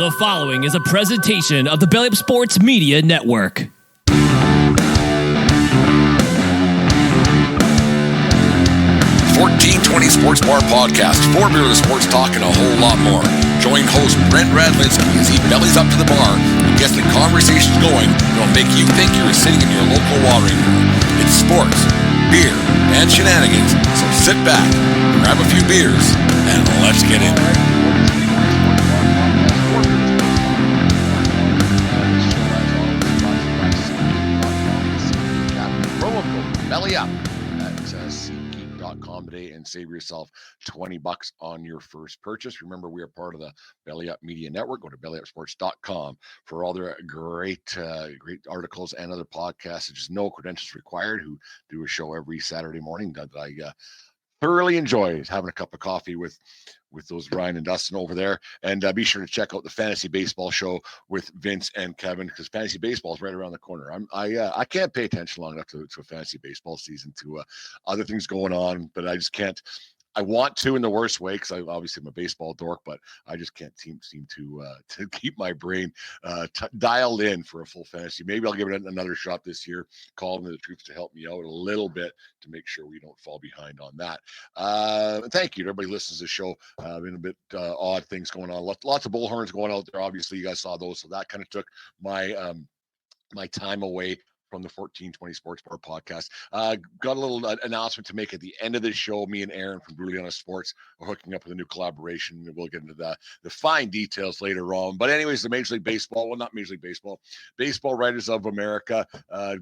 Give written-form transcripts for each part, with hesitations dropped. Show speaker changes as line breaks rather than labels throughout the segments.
The following is a presentation of the Belly Up Sports Media Network.
1420 Sports Bar Podcast, for beer with sports talk and a whole lot more. Join host Brent Radlinsky as he bellies up to the bar and gets the conversations going that'll make you think you're sitting in your local watering hole. It's sports, beer, and shenanigans, so sit back, grab a few beers, and let's get into it. Promo code Belly Up today and save yourself $20 on your first purchase. Remember, we are part of the Belly Up Media Network. Go to bellyupsports.com for all their great articles and other podcasts. There's no credentials required, who do a show every Saturday morning that I thoroughly enjoy having a cup of coffee with those Ryan and Dustin over there. And be sure to check out the Fantasy Baseball Show with Vince and Kevin, because Fantasy Baseball is right around the corner. I can't pay attention long enough to a fantasy baseball season, to other things going on, but I just can't. I want to, in the worst way, because I obviously am a baseball dork, but I just can't seem to keep my brain dialed in for a full fantasy. Maybe I'll give it another shot this year. Call them the troops to help me out a little bit to make sure we don't fall behind on that. And thank you to everybody who listens to the show. Been a bit odd things going on. Lots of bullhorns going out there. Obviously, you guys saw those, so that kind of took my my time away from the 1420 Sports Bar Podcast. Got a little announcement to make at the end of the show. Me and Aaron from Brutally Honest Sports are hooking up with a new collaboration. We'll get into the fine details later on. But anyways, the Major League Baseball, well, not Major League Baseball, Baseball Writers of America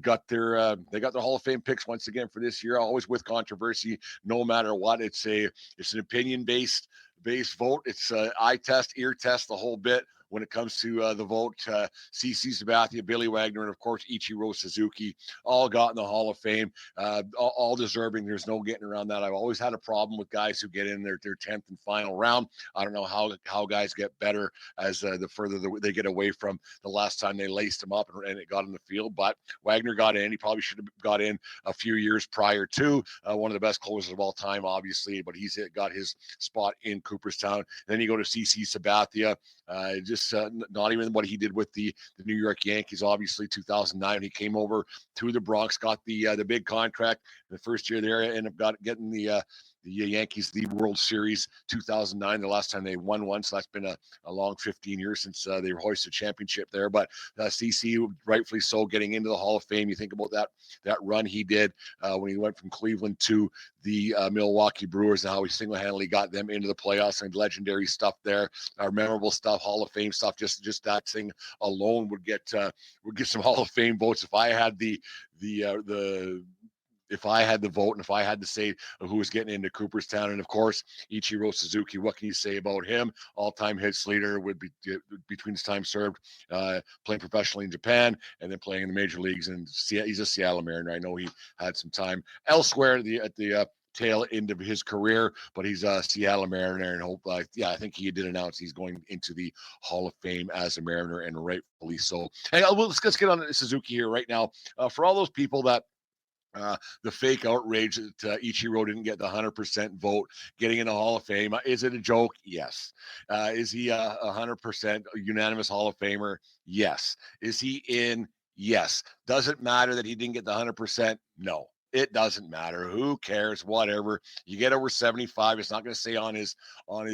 got their Hall of Fame picks once again for this year. Always with controversy, no matter what. It's an opinion based vote. It's eye test, ear test, the whole bit. When it comes to the vote, CC Sabathia, Billy Wagner, and of course Ichiro Suzuki all got in the Hall of Fame, all deserving. There's no getting around that. I've always had a problem with guys who get in their 10th and final round. I don't know how guys get better as the further they get away from the last time they laced him up and it got in the field. But Wagner got in. He probably should have got in a few years prior to. One of the best closers of all time, obviously, but he's got his spot in Cooperstown. Then you go to CC Sabathia. Not even what he did with the New York Yankees. Obviously, 2009, he came over to the Bronx, got the big contract the first year there, ended up getting the Yankees the World Series 2009, the last time they won one. So that's been a long 15 years since they hoisted a championship there. But CC, rightfully so, getting into the Hall of Fame. You think about that run he did when he went from Cleveland to the Milwaukee Brewers, and how he single-handedly got them into the playoffs, and legendary stuff there, memorable stuff, Hall of Fame stuff. Just that thing alone would get some Hall of Fame votes. If I had the vote, and if I had to say who was getting into Cooperstown, and of course Ichiro Suzuki, what can you say about him? All-time hits leader, would be between his time served playing professionally in Japan and then playing in the major leagues. And he's a Seattle Mariner. I know he had some time elsewhere at the tail end of his career, but he's a Seattle Mariner, and I think he did announce he's going into the Hall of Fame as a Mariner, and rightfully so. Hey, let's get on to Suzuki here right now. For all those people that the fake outrage that Ichiro didn't get the 100% vote getting in the Hall of Fame. Is it a joke? Yes. Is he a 100% unanimous Hall of Famer? Yes. Is he in? Yes. Does it matter that he didn't get the 100%? No. It doesn't matter. Who cares? Whatever. You get over 75. It's not going to say on his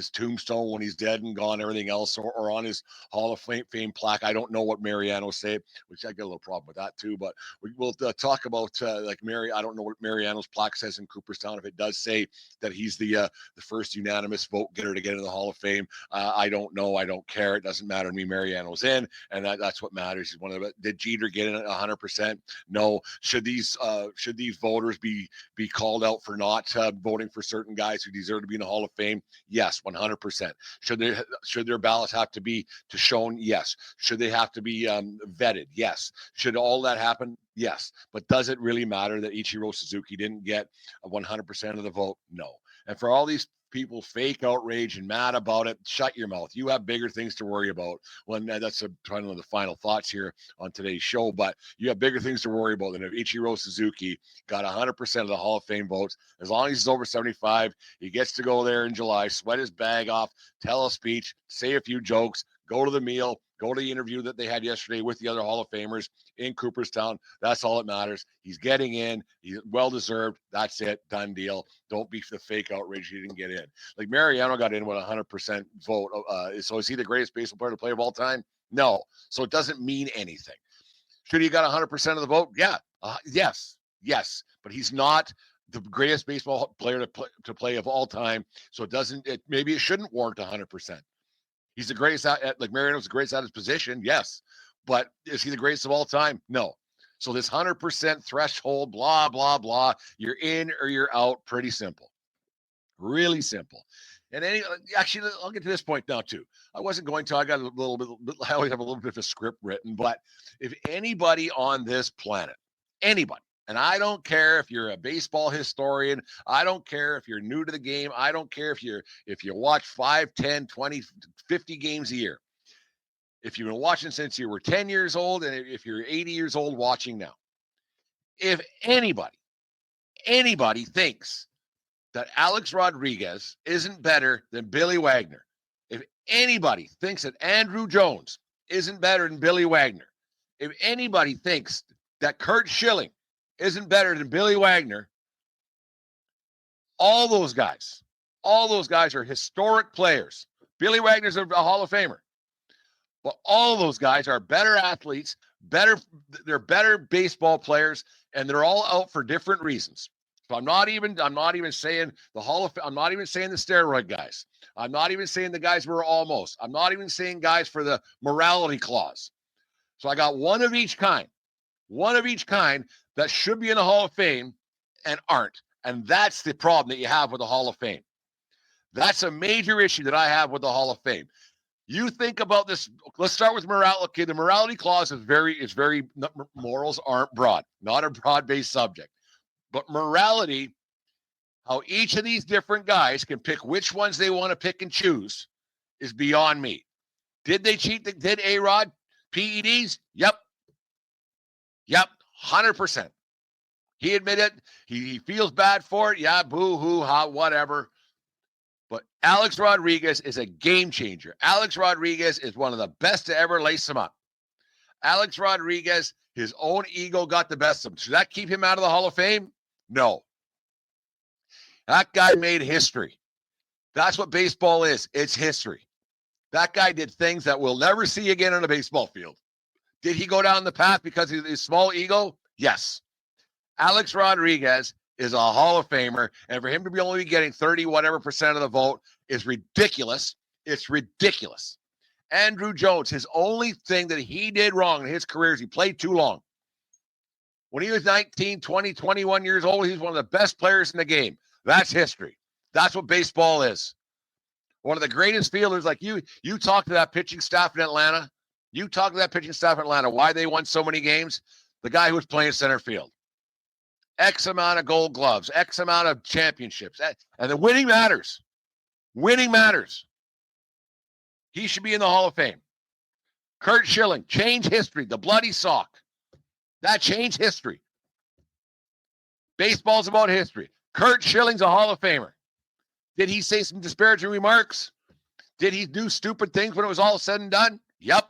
tombstone when he's dead and gone, everything else, or on his Hall of Fame plaque. I don't know what Mariano say, which I get a little problem with that too. But we'll talk about I don't know what Mariano's plaque says in Cooperstown. If it does say that he's the first unanimous vote getter to get into the Hall of Fame, I don't know. I don't care. It doesn't matter to me. Mariano's in, and that's what matters. He's one of the. Did Jeter get in at 100%? No. Should these voters be called out for not voting for certain guys who deserve to be in the Hall of Fame? Yes, 100%. Should their ballots have to be shown? Yes. Should they have to be vetted? Yes. Should all that happen? Yes. But does it really matter that Ichiro Suzuki didn't get 100% of the vote? No. And for all these people fake outrage and mad about it, shut your mouth. You have bigger things to worry about. When that's kind of the final thoughts here on today's show, but you have bigger things to worry about than if Ichiro Suzuki got 100% of the Hall of Fame votes. As long as he's over 75, he gets to go there in July, sweat his bag off, tell a speech, say a few jokes, go to the meal, go to the interview that they had yesterday with the other Hall of Famers in Cooperstown. That's all that matters. He's getting in. He's well-deserved. That's it. Done deal. Don't be the fake outrage he didn't get in. Like Mariano got in with a 100% vote. So is he the greatest baseball player to play of all time? No. So it doesn't mean anything. Should he got 100% of the vote? Yeah. Yes. But he's not the greatest baseball player to play of all time. So maybe it shouldn't warrant 100%. He's the greatest like Mariano's the greatest at his position. Yes. But is he the greatest of all time? No. So this 100% threshold, blah, blah, blah, you're in or you're out. Pretty simple. Really simple. And actually, I'll get to this point now too. I wasn't going to, I got a little bit, I always have a little bit of a script written, but if anybody on this planet, anybody, and I don't care if you're a baseball historian. I don't care if you're new to the game. I don't care if you watch 5, 10, 20, 50 games a year. If you've been watching since you were 10 years old, and if you're 80 years old watching now, if anybody thinks that Alex Rodriguez isn't better than Billy Wagner, if anybody thinks that Andruw Jones isn't better than Billy Wagner, if anybody thinks that Curt Schilling isn't better than Billy Wagner, all those guys are historic players. Billy Wagner's a Hall of Famer. But all those guys are better athletes, they're better baseball players, and they're all out for different reasons. So I'm not even saying I'm not even saying the steroid guys. I'm not even saying the guys who are almost. I'm not even saying guys for the morality clause. So I got one of each kind that should be in the Hall of Fame and aren't. And that's the problem that you have with the Hall of Fame. That's a major issue that I have with the Hall of Fame. You think about this. Let's start with morality. Okay, the morality clause is very morals aren't broad, not a broad-based subject. But morality, how each of these different guys can pick which ones they want to pick and choose, is beyond me. Did they cheat? Did A-Rod PEDs? Yep, 100%. He admitted he feels bad for it. Yeah, boo-hoo, whatever. But Alex Rodriguez is a game changer. Alex Rodriguez is one of the best to ever lace him up. Alex Rodriguez, his own ego got the best of him. Should that keep him out of the Hall of Fame? No. That guy made history. That's what baseball is. It's history. That guy did things that we'll never see again on a baseball field. Did he go down the path because of his small ego? Yes. Alex Rodriguez is a Hall of Famer, and for him to be only getting 30% of the vote is ridiculous. It's ridiculous. Andruw Jones, his only thing that he did wrong in his career is he played too long. When he was 19, 20, 21 years old, he was one of the best players in the game. That's history. That's what baseball is. One of the greatest fielders, like you talk to that pitching staff in Atlanta. You talk to that pitching staff in Atlanta, why they won so many games. The guy who was playing center field. X amount of gold gloves, X amount of championships. And the winning matters. Winning matters. He should be in the Hall of Fame. Curt Schilling, change history. The bloody sock. That changed history. Baseball's about history. Curt Schilling's a Hall of Famer. Did he say some disparaging remarks? Did he do stupid things when it was all said and done? Yep.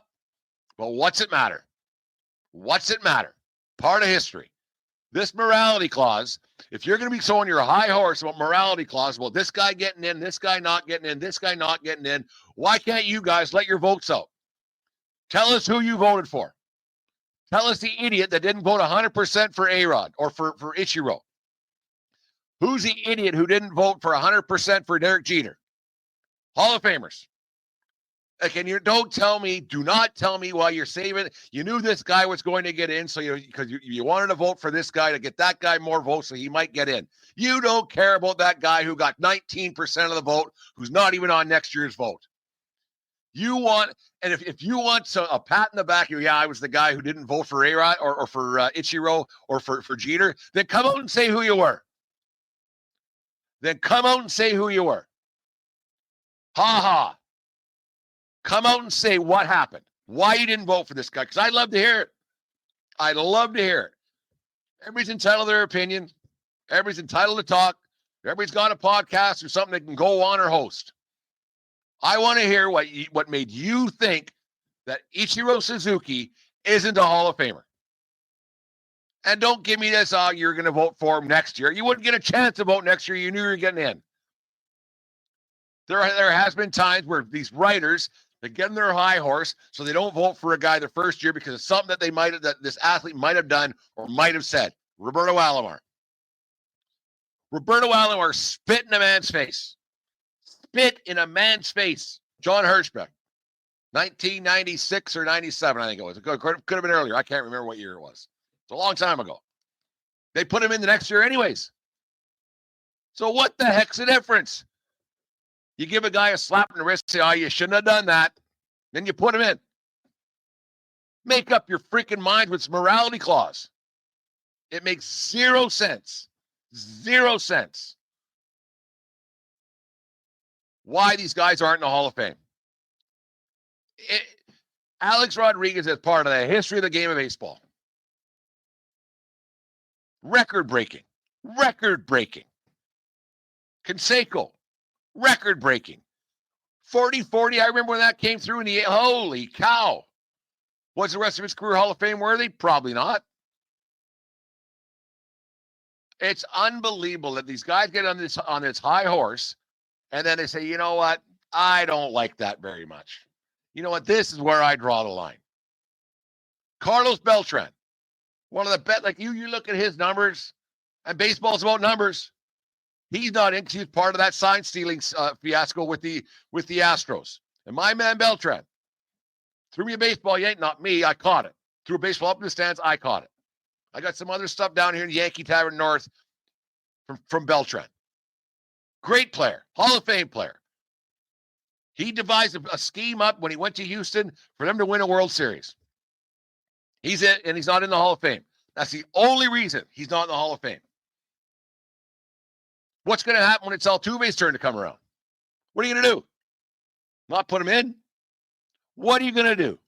But what's it matter? What's it matter? Part of history. This morality clause, if you're going to be showing your high horse about morality clause, well, this guy getting in, this guy not getting in, this guy not getting in, why can't you guys let your votes out? Tell us who you voted for. Tell us the idiot that didn't vote 100% for A-Rod or for Ichiro. Who's the idiot who didn't vote for 100% for Derek Jeter? Hall of Famers. Like, and do not tell me why you're saving. You knew this guy was going to get in, so because you wanted to vote for this guy to get that guy more votes so he might get in. You don't care about that guy who got 19% of the vote, who's not even on next year's vote. You want, and if you want a pat in the back, I was the guy who didn't vote for A-Rod or for Ichiro or for Jeter, then come out and say who you were. Then come out and say who you were. Ha ha. Come out and say what happened, why you didn't vote for this guy, because I'd love to hear it. I'd love to hear it. Everybody's entitled to their opinion. Everybody's entitled to talk. Everybody's got a podcast or something they can go on or host. I want to hear what made you think that Ichiro Suzuki isn't a Hall of Famer. And don't give me this, you're going to vote for him next year. You wouldn't get a chance to vote next year. You knew you were getting in. There has been times where these writers, they get in their high horse so they don't vote for a guy the first year because of something that this athlete might have done or might have said. Roberto Alomar. Roberto Alomar spit in a man's face. Spit in a man's face. John Hirschbeck. 1996 or 97, I think it was. It could have been earlier. I can't remember what year it was. It's a long time ago. They put him in the next year anyways. So what the heck's the difference? You give a guy a slap in the wrist, say, oh, you shouldn't have done that. Then you put him in. Make up your freaking mind with morality clause. It makes 0 sense. 0 sense. Why these guys aren't in the Hall of Fame. Alex Rodriguez is part of the history of the game of baseball. Record-breaking. Record-breaking. Canseco. Record-breaking. 40-40, I remember when that came through in the... Holy cow. Was the rest of his career Hall of Fame worthy? Probably not. It's unbelievable that these guys get on this high horse, and then they say, you know what? I don't like that very much. You know what? This is where I draw the line. Carlos Beltran, one of the best. Like you look at his numbers, and baseball's about numbers. He's not in. He's part of that sign stealing fiasco with the Astros. And my man Beltran threw me a baseball. You ain't not me. I caught it. Threw a baseball up in the stands. I caught it. I got some other stuff down here in Yankee Tavern North from Beltran. Great player, Hall of Fame player. He devised a scheme up when he went to Houston for them to win a World Series. He's in, and he's not in the Hall of Fame. That's the only reason he's not in the Hall of Fame. What's going to happen when it's Altuve's turn to come around? What are you going to do? Not put him in? What are you going to do?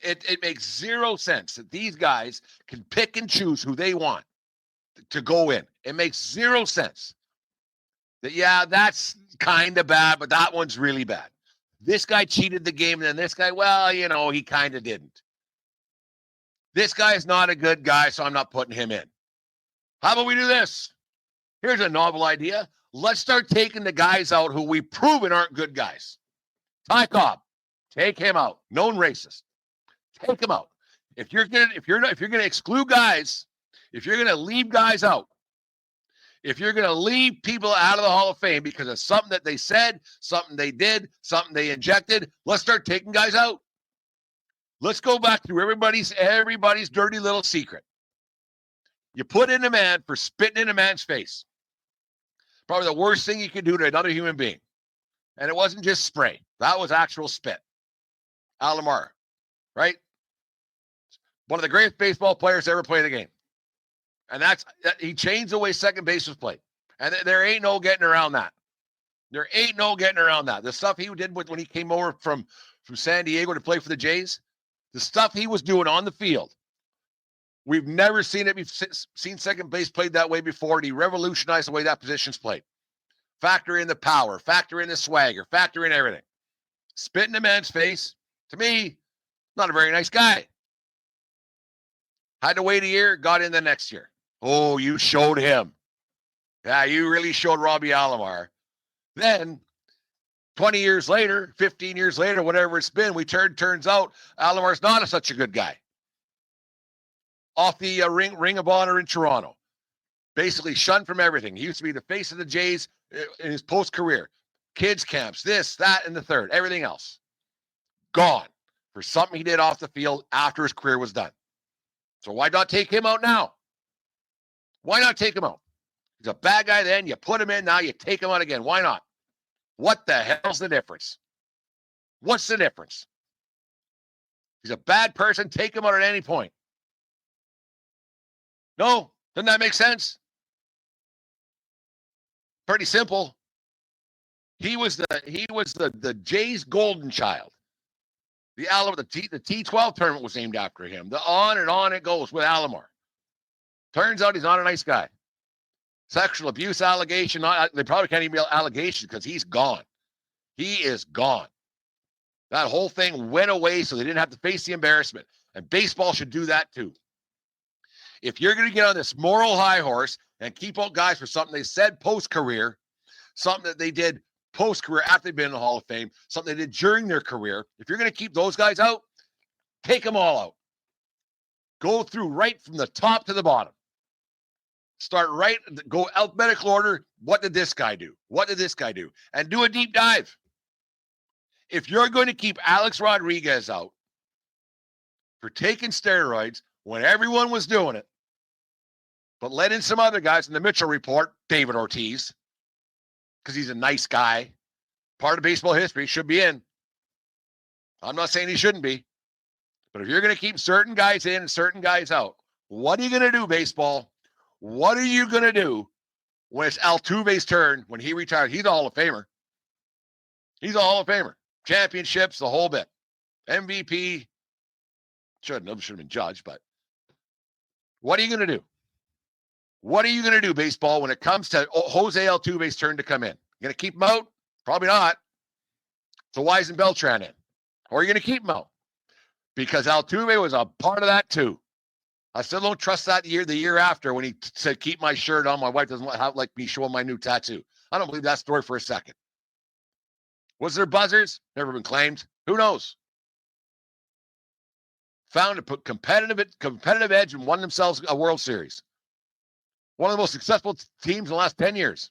It makes 0 sense that these guys can pick and choose who they want to go in. It makes 0 sense. That, yeah, that's kind of bad, but that one's really bad. This guy cheated the game, and then this guy, well, you know, he kind of didn't. This guy is not a good guy, so I'm not putting him in. How about we do this? Here's a novel idea. Let's start taking the guys out who we've proven aren't good guys. Ty Cobb, take him out. Known racist. Take him out. If you're gonna exclude guys, if you're gonna leave guys out, if you're going to leave people out of the Hall of Fame because of something that they said, something they did, something they injected, let's start taking guys out. Let's go back through everybody's dirty little secret. You put in a man for spitting in a man's face. Probably the worst thing you could do to another human being. And it wasn't just spray. That was actual spit. Alomar, right? One of the greatest baseball players to ever play the game. And he changed the way second base was played. And there ain't no getting around that. There ain't no getting around that. The stuff he did when he came over from San Diego to play for the Jays, the stuff he was doing on the field, we've never seen it. We've seen second base played that way before. And he revolutionized the way that position's played. Factor in the power, factor in the swagger, factor in everything. Spit in a man's face, to me, not a very nice guy. Had to wait a year, got in the next year. Oh, you showed him. Yeah, you really showed Robbie Alomar. Then, 20 years later, 15 years later, whatever it's been, turns out Alomar's not such a good guy. Off the Ring of Honor in Toronto. Basically shunned from everything. He used to be the face of the Jays in his post-career. Kids camps, this, that, and the third. Everything else. Gone for something he did off the field after his career was done. So why not take him out now? Why not take him out? He's a bad guy then. You put him in. Now you take him out again. Why not? What the hell's the difference? What's the difference? He's a bad person. Take him out at any point. No? Doesn't that make sense? Pretty simple. He was the Jays' golden child. The T12 tournament was named after him. The on and on it goes with Alomar. Turns out he's not a nice guy. Sexual abuse allegation. They probably can't even be allegations because he's gone. He is gone. That whole thing went away so they didn't have to face the embarrassment. And baseball should do that too. If you're going to get on this moral high horse and keep out guys for something they said post-career, something that they did post-career after they've been in the Hall of Fame, something they did during their career, if you're going to keep those guys out, take them all out. Go through right from the top to the bottom. Start right, go alphabetical order. What did this guy do? What did this guy do? And do a deep dive. If you're going to keep Alex Rodriguez out for taking steroids when everyone was doing it, but let in some other guys in the Mitchell report, David Ortiz, because he's a nice guy, part of baseball history, should be in. I'm not saying he shouldn't be. But if you're going to keep certain guys in and certain guys out, what are you going to do, baseball? What are you going to do when it's Altuve's turn when he retires? He's a Hall of Famer. He's a Hall of Famer. Championships, the whole bit. MVP. Should have been judged, but what are you going to do? What are you going to do, baseball, when it comes to Jose Altuve's turn to come in? You going to keep him out? Probably not. So why isn't Beltran in? Or are you going to keep him out? Because Altuve was a part of that too. I still don't trust that the year after when he said, keep my shirt on. My wife doesn't like me showing my new tattoo. I don't believe that story for a second. Was there buzzers? Never been claimed. Who knows? Found a competitive edge and won themselves a World Series. One of the most successful teams in the last 10 years.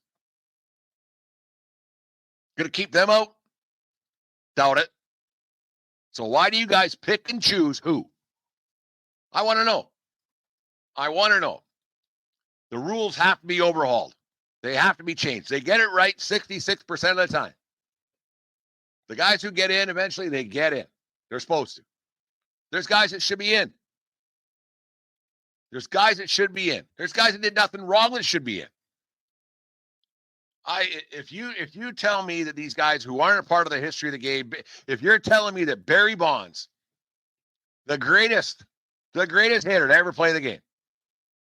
Going to keep them out? Doubt it. So why do you guys pick and choose who? I want to know. I want to know. The rules have to be overhauled. They have to be changed. They get it right 66% of the time. The guys who get in, eventually they get in. They're supposed to. There's guys that should be in. There's guys that should be in. There's guys that did nothing wrong that should be in. If you tell me that these guys who aren't a part of the history of the game, if you're telling me that Barry Bonds, the greatest hitter to ever play the game,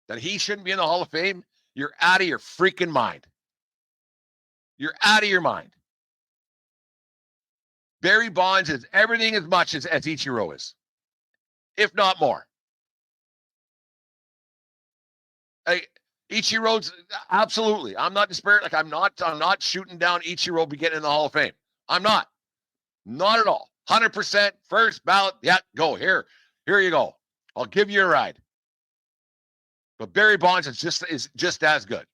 that he shouldn't be in the Hall of Fame, you're out of your freaking mind. You're out of your mind. Barry Bonds is everything as much as Ichiro is, if not more. Ichiro's absolutely. I'm not disparaging. Like I'm not shooting down Ichiro be getting in the Hall of Fame. I'm not at all. 100% first ballot. Yeah, go here. Here you go. I'll give you a ride. But Barry Bonds is just as good,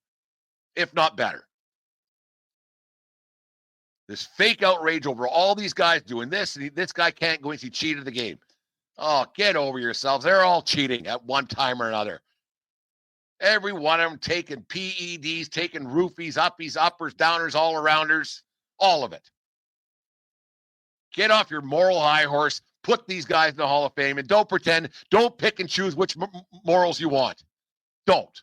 if not better. This fake outrage over all these guys doing this. This guy can't go in. He cheated the game. Oh, get over yourselves. They're all cheating at one time or another. Every one of them taking PEDs, taking roofies, uppies, uppers, downers, all arounders, all of it. Get off your moral high horse. Put these guys in the Hall of Fame and don't pretend. Don't pick and choose which morals you want. Don't.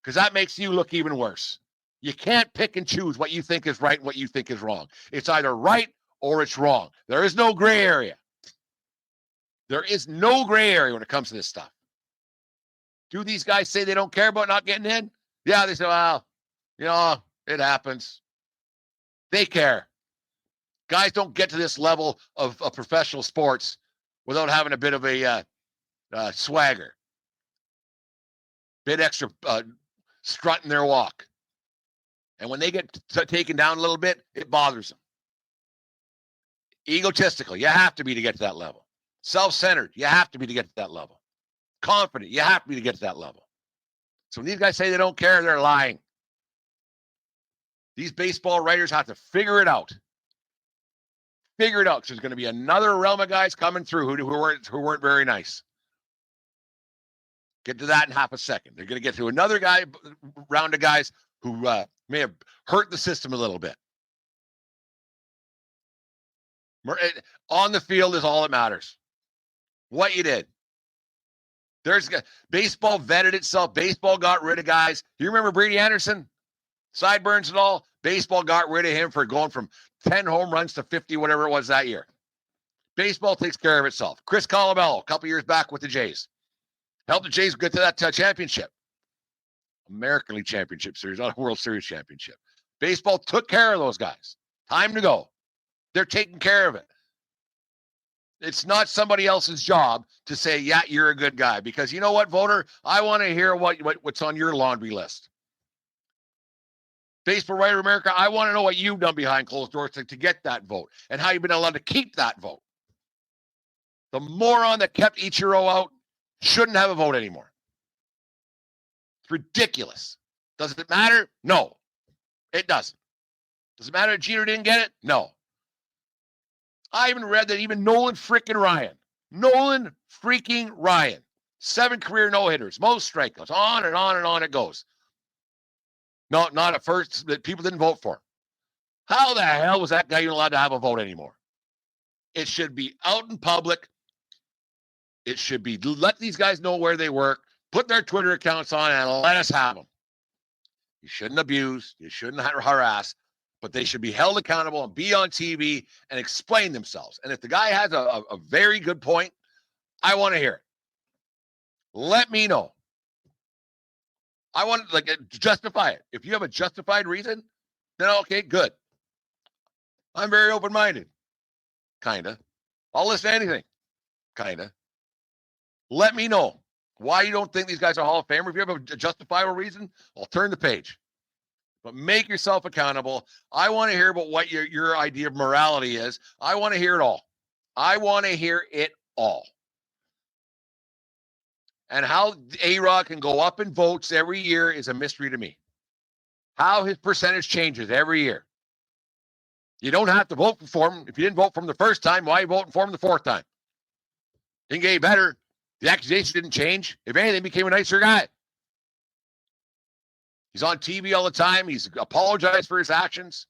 Because that makes you look even worse. You can't pick and choose what you think is right and what you think is wrong. It's either right or it's wrong. There is no gray area. There is no gray area when it comes to this stuff. Do these guys say they don't care about not getting in? Yeah, they say, well, it happens. They care. Guys don't get to this level of professional sports without having a bit of a swagger. Bit extra strut in their walk. And when they get taken down a little bit, it bothers them. Egotistical, you have to be to get to that level. Self-centered, you have to be to get to that level. Confident, you have to be to get to that level. So when these guys say they don't care, they're lying. These baseball writers have to figure it out. Figure it out, because there's going to be another realm of guys coming through who weren't very nice. Get to that in half a second. They're going to get to another round of guys who may have hurt the system a little bit. On the field is all that matters. What you did. Baseball vetted itself. Baseball got rid of guys. Do you remember Brady Anderson? Sideburns and all. Baseball got rid of him for going from 10 home runs to 50, whatever it was that year. Baseball takes care of itself. Chris Colabello, a couple years back with the Jays. Helped the Jays get to that championship. American League Championship Series, not a World Series championship. Baseball took care of those guys. Time to go. They're taking care of it. It's not somebody else's job to say, yeah, you're a good guy. Because you know what, voter? I want to hear what's on your laundry list. Baseball Writer America, I want to know what you've done behind closed doors to get that vote and how you've been allowed to keep that vote. The moron that kept Ichiro out shouldn't have a vote anymore. It's ridiculous. Does it matter? No, it doesn't. Does it matter if Jeter didn't get it? No. I even read that even Nolan freaking Ryan, 7 career no-hitters, most strikeouts, on and on and on it goes. No, not at first, that people didn't vote for him. How the hell was that guy even allowed to have a vote anymore? It should be out in public. It should be let these guys know where they work, put their Twitter accounts on, and let us have them. You shouldn't abuse. You shouldn't harass. But they should be held accountable and be on TV and explain themselves. And if the guy has a very good point, I want to hear it. Let me know. I want to justify it. If you have a justified reason, then okay, good. I'm very open-minded. Kind of. I'll listen to anything. Kind of. Let me know why you don't think these guys are Hall of Famers. If you have a justifiable reason, I'll turn the page. But make yourself accountable. I want to hear about what your idea of morality is. I want to hear it all. I want to hear it all. And how A-Rod can go up in votes every year is a mystery to me. How his percentage changes every year. You don't have to vote for him. If you didn't vote for him the first time, why are you voting for him the fourth time? Didn't get any better. The accusation didn't change. If anything, he became a nicer guy. He's on TV all the time. He's apologized for his actions.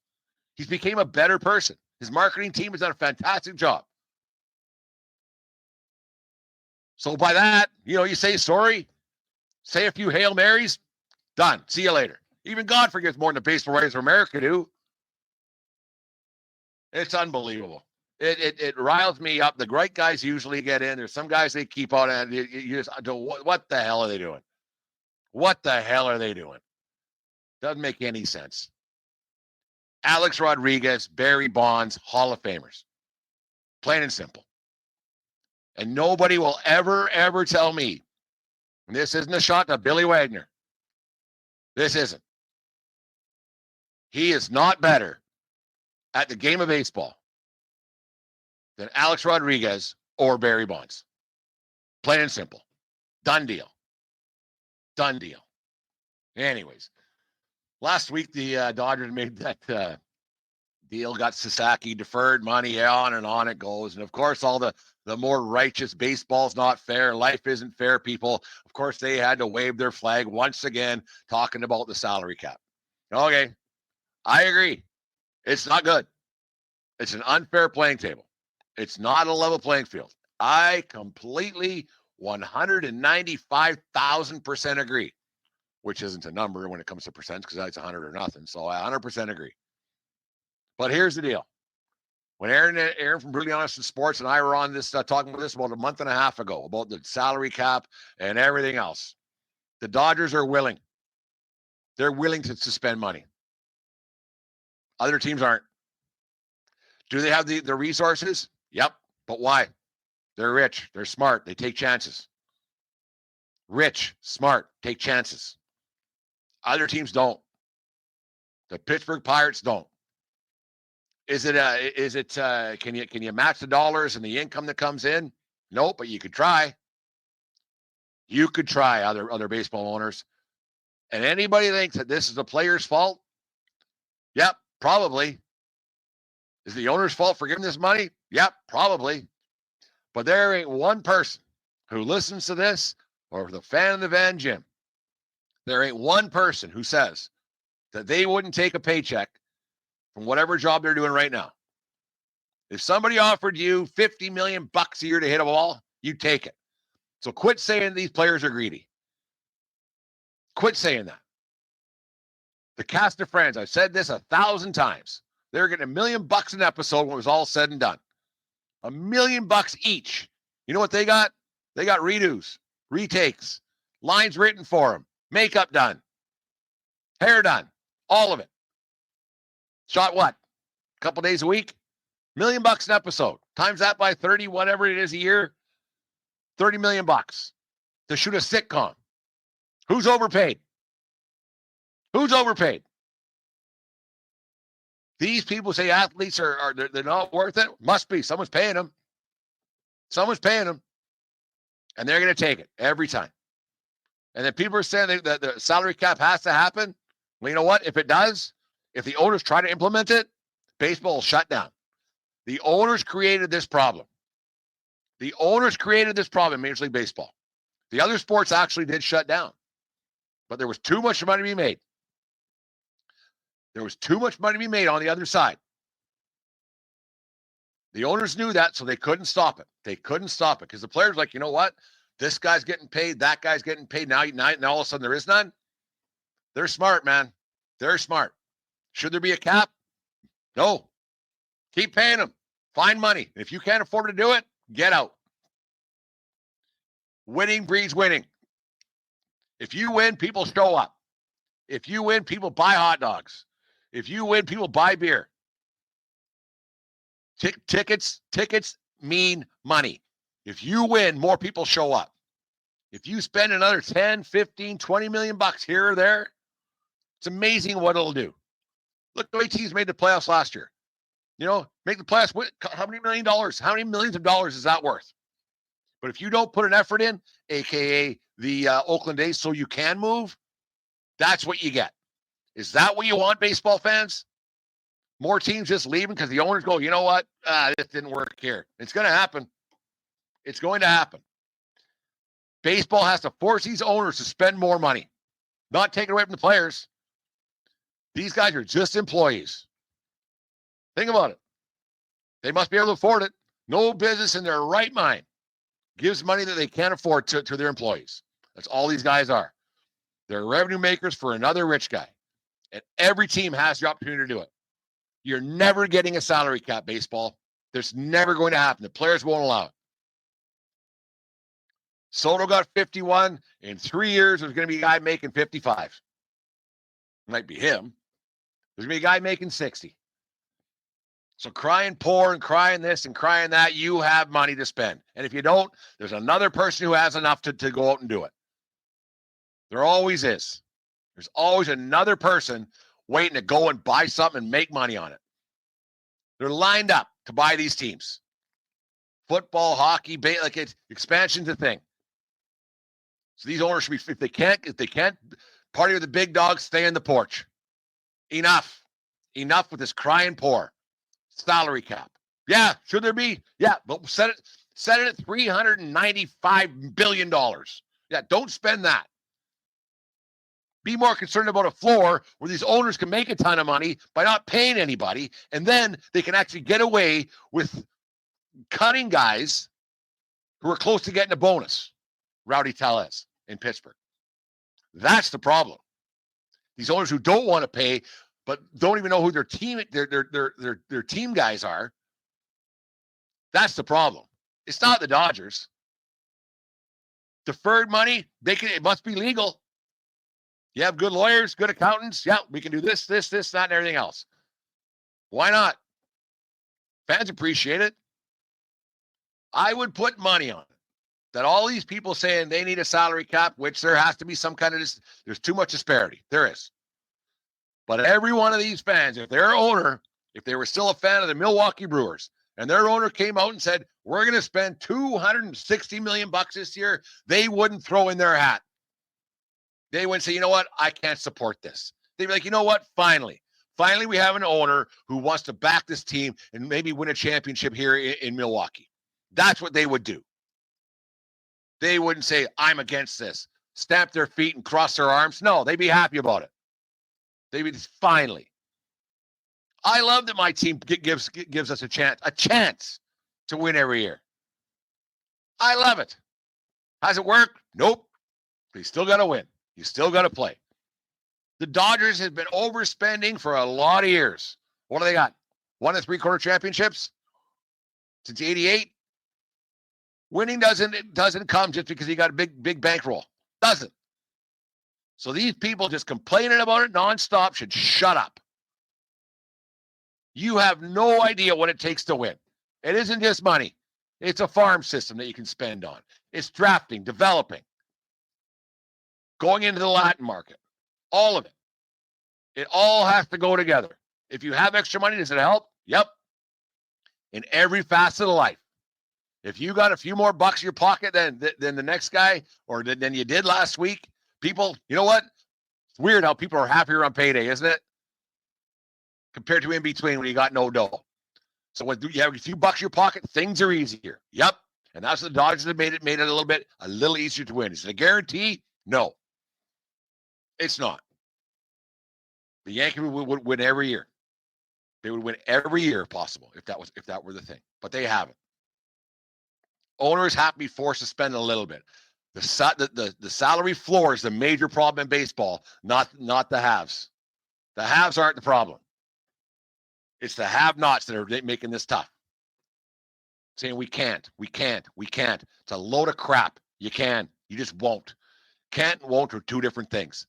He's became a better person. His marketing team has done a fantastic job. So by that, you say sorry, say a few Hail Marys, done. See you later. Even God forgives more than the Baseball Writers of America do. It's unbelievable. It riles me up. The right guys usually get in. There's some guys they keep on, and you just what the hell are they doing? What the hell are they doing? Doesn't make any sense. Alex Rodriguez, Barry Bonds, Hall of Famers. Plain and simple. And nobody will ever tell me, and this isn't a shot to Billy Wagner. This isn't. He is not better at the game of baseball than Alex Rodriguez or Barry Bonds. Plain and simple. Done deal. Done deal. Anyways. Last week, the Dodgers made that deal, got Sasaki deferred money, on and on it goes. And, of course, all the more righteous baseball's not fair, life isn't fair people, of course, they had to wave their flag once again talking about the salary cap. Okay, I agree. It's not good. It's an unfair playing table. It's not a level playing field. I completely 195,000% agree. Which isn't a number when it comes to percents because that's 100 or nothing. So I 100% agree. But here's the deal. When Aaron from Brutally Honest in Sports and I were on this, talking about this about a month and a half ago, about the salary cap and everything else, the Dodgers are willing. They're willing to spend money. Other teams aren't. Do they have the resources? Yep. But why? They're rich. They're smart. They take chances. Rich, smart, take chances. Other teams don't. The Pittsburgh Pirates don't. Can you match the dollars and the income that comes in? No, but you could try. You could try, other baseball owners. And anybody thinks that this is the player's fault? Yep, probably. Is the owner's fault for giving this money? Yep, probably. But there ain't one person who listens to this or the fan of the Van Gym. There ain't one person who says that they wouldn't take a paycheck from whatever job they're doing right now. If somebody offered you $50 million a year to hit a ball, you'd take it. So quit saying these players are greedy. Quit saying that. The cast of Friends, I've said this 1,000 times. They're getting $1 million an episode when it was all said and done. $1 million each. You know what they got? They got redos, retakes, lines written for them, makeup done. Hair done. All of it. Shot what? A couple days a week? $1 million an episode. Times that by 30, whatever it is a year. $30 million to shoot a sitcom. Who's overpaid? Who's overpaid? These people say athletes they're not worth it. Must be. Someone's paying them. Someone's paying them. And they're going to take it every time. And then people are saying that the salary cap has to happen. Well, you know what? If it does, if the owners try to implement it, baseball will shut down. The owners created this problem. The owners created this problem in Major League Baseball. The other sports actually did shut down. But there was too much money to be made. There was too much money to be made on the other side. The owners knew that, so they couldn't stop it. They couldn't stop it because the players were like, you know what? This guy's getting paid. That guy's getting paid. Now all of a sudden there is none. They're smart, man. They're smart. Should there be a cap? No. Keep paying them. Find money. If you can't afford to do it, get out. Winning breeds winning. If you win, people show up. If you win, people buy hot dogs. If you win, people buy beer. Tickets mean money. If you win, more people show up. If you spend another 10, 15, 20 million bucks here or there, it's amazing what it'll do. Look, the way teams made the playoffs last year. You know, make the playoffs. How many $1 million? How many millions of dollars is that worth? But if you don't put an effort in, a.k.a. the Oakland A's, so you can move, that's what you get. Is that what you want, baseball fans? More teams just leaving because the owners go, you know what? This didn't work here. It's going to happen. It's going to happen. Baseball has to force these owners to spend more money, not take it away from the players. These guys are just employees. Think about it. They must be able to afford it. No business in their right mind gives money that they can't afford to their employees. That's all these guys are. They're revenue makers for another rich guy. And every team has the opportunity to do it. You're never getting a salary cap, baseball. There's never going to happen. The players won't allow it. Soto got 51. In 3 years, there's going to be a guy making 55. Might be him. There's going to be a guy making 60. So crying poor and crying this and crying that, you have money to spend. And if you don't, there's another person who has enough to go out and do it. There always is. There's always another person waiting to go and buy something and make money on it. They're lined up to buy these teams. Football, hockey, like it's expansion's a thing. So these owners should be, if they can't party with the big dogs, stay in the porch. Enough with this crying poor salary cap. Yeah, should there be? Yeah, but set it at $395 billion. Yeah, don't spend that. Be more concerned about a floor where these owners can make a ton of money by not paying anybody, and then they can actually get away with cutting guys who are close to getting a bonus. Rowdy Tellez in Pittsburgh. That's the problem. These owners who don't want to pay, but don't even know who their team guys are. That's the problem. It's not the Dodgers. Deferred money, it must be legal. You have good lawyers, good accountants. Yeah, we can do this, that, and everything else. Why not? Fans appreciate it. I would put money on it that all these people saying they need a salary cap, which there has to be some kind of there's too much disparity. There is. But every one of these fans, if their owner, if they were still a fan of the Milwaukee Brewers, and their owner came out and said, we're going to spend $260 million this year, they wouldn't throw in their hat. They wouldn't say, you know what? I can't support this. They'd be like, you know what? Finally, we have an owner who wants to back this team and maybe win a championship here in Milwaukee. That's what they would do. They wouldn't say, I'm against this, stamp their feet and cross their arms. No, they'd be happy about it. They'd be finally. I love that my team gives us a chance to win every year. I love it. Has it worked? Nope. But you still got to win. You still got to play. The Dodgers have been overspending for a lot of years. What do they got? 1 3/4 championships since '88. Winning doesn't come just because you got a big bankroll. Doesn't. So these people just complaining about it nonstop should shut up. You have no idea what it takes to win. It isn't just money. It's a farm system that you can spend on. It's drafting, developing, going into the Latin market, all of it. It all has to go together. If you have extra money, does it help? Yep. In every facet of life. If you got a few more bucks in your pocket than the next guy or than you did last week, people, you know what? It's weird how people are happier on payday, isn't it? Compared to in between when you got no dough. So when you have a few bucks in your pocket, things are easier. Yep. And that's what the Dodgers have made it a little easier to win. Is it a guarantee? No. It's not. The Yankees would win every year. They would win every year if possible, if that were the thing. But they haven't. Owners have to be forced to spend a little bit. The salary floor is the major problem in baseball, not the haves. The haves aren't the problem. It's the have-nots that are making this tough. Saying we can't. It's a load of crap. You can. You just won't. Can't and won't are two different things.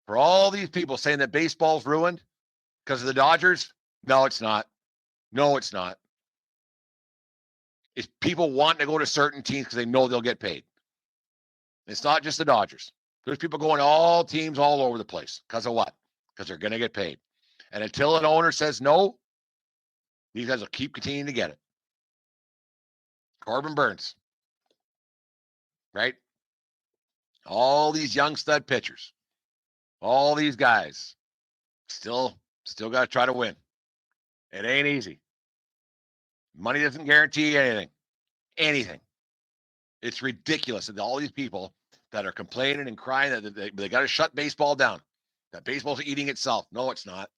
For all these people saying that baseball's ruined because of the Dodgers, no, it's not. No, it's not. It's people wanting to go to certain teams because they know they'll get paid. It's not just the Dodgers. There's people going to all teams all over the place. Because of what? Because they're going to get paid. And until an owner says no, these guys will keep continuing to get it. Corbin Burns. Right? All these young stud pitchers. All these guys still got to try to win. It ain't easy. Money doesn't guarantee anything. It's ridiculous that all these people that are complaining and crying that they got to shut baseball down, that baseball's eating itself. No, it's not.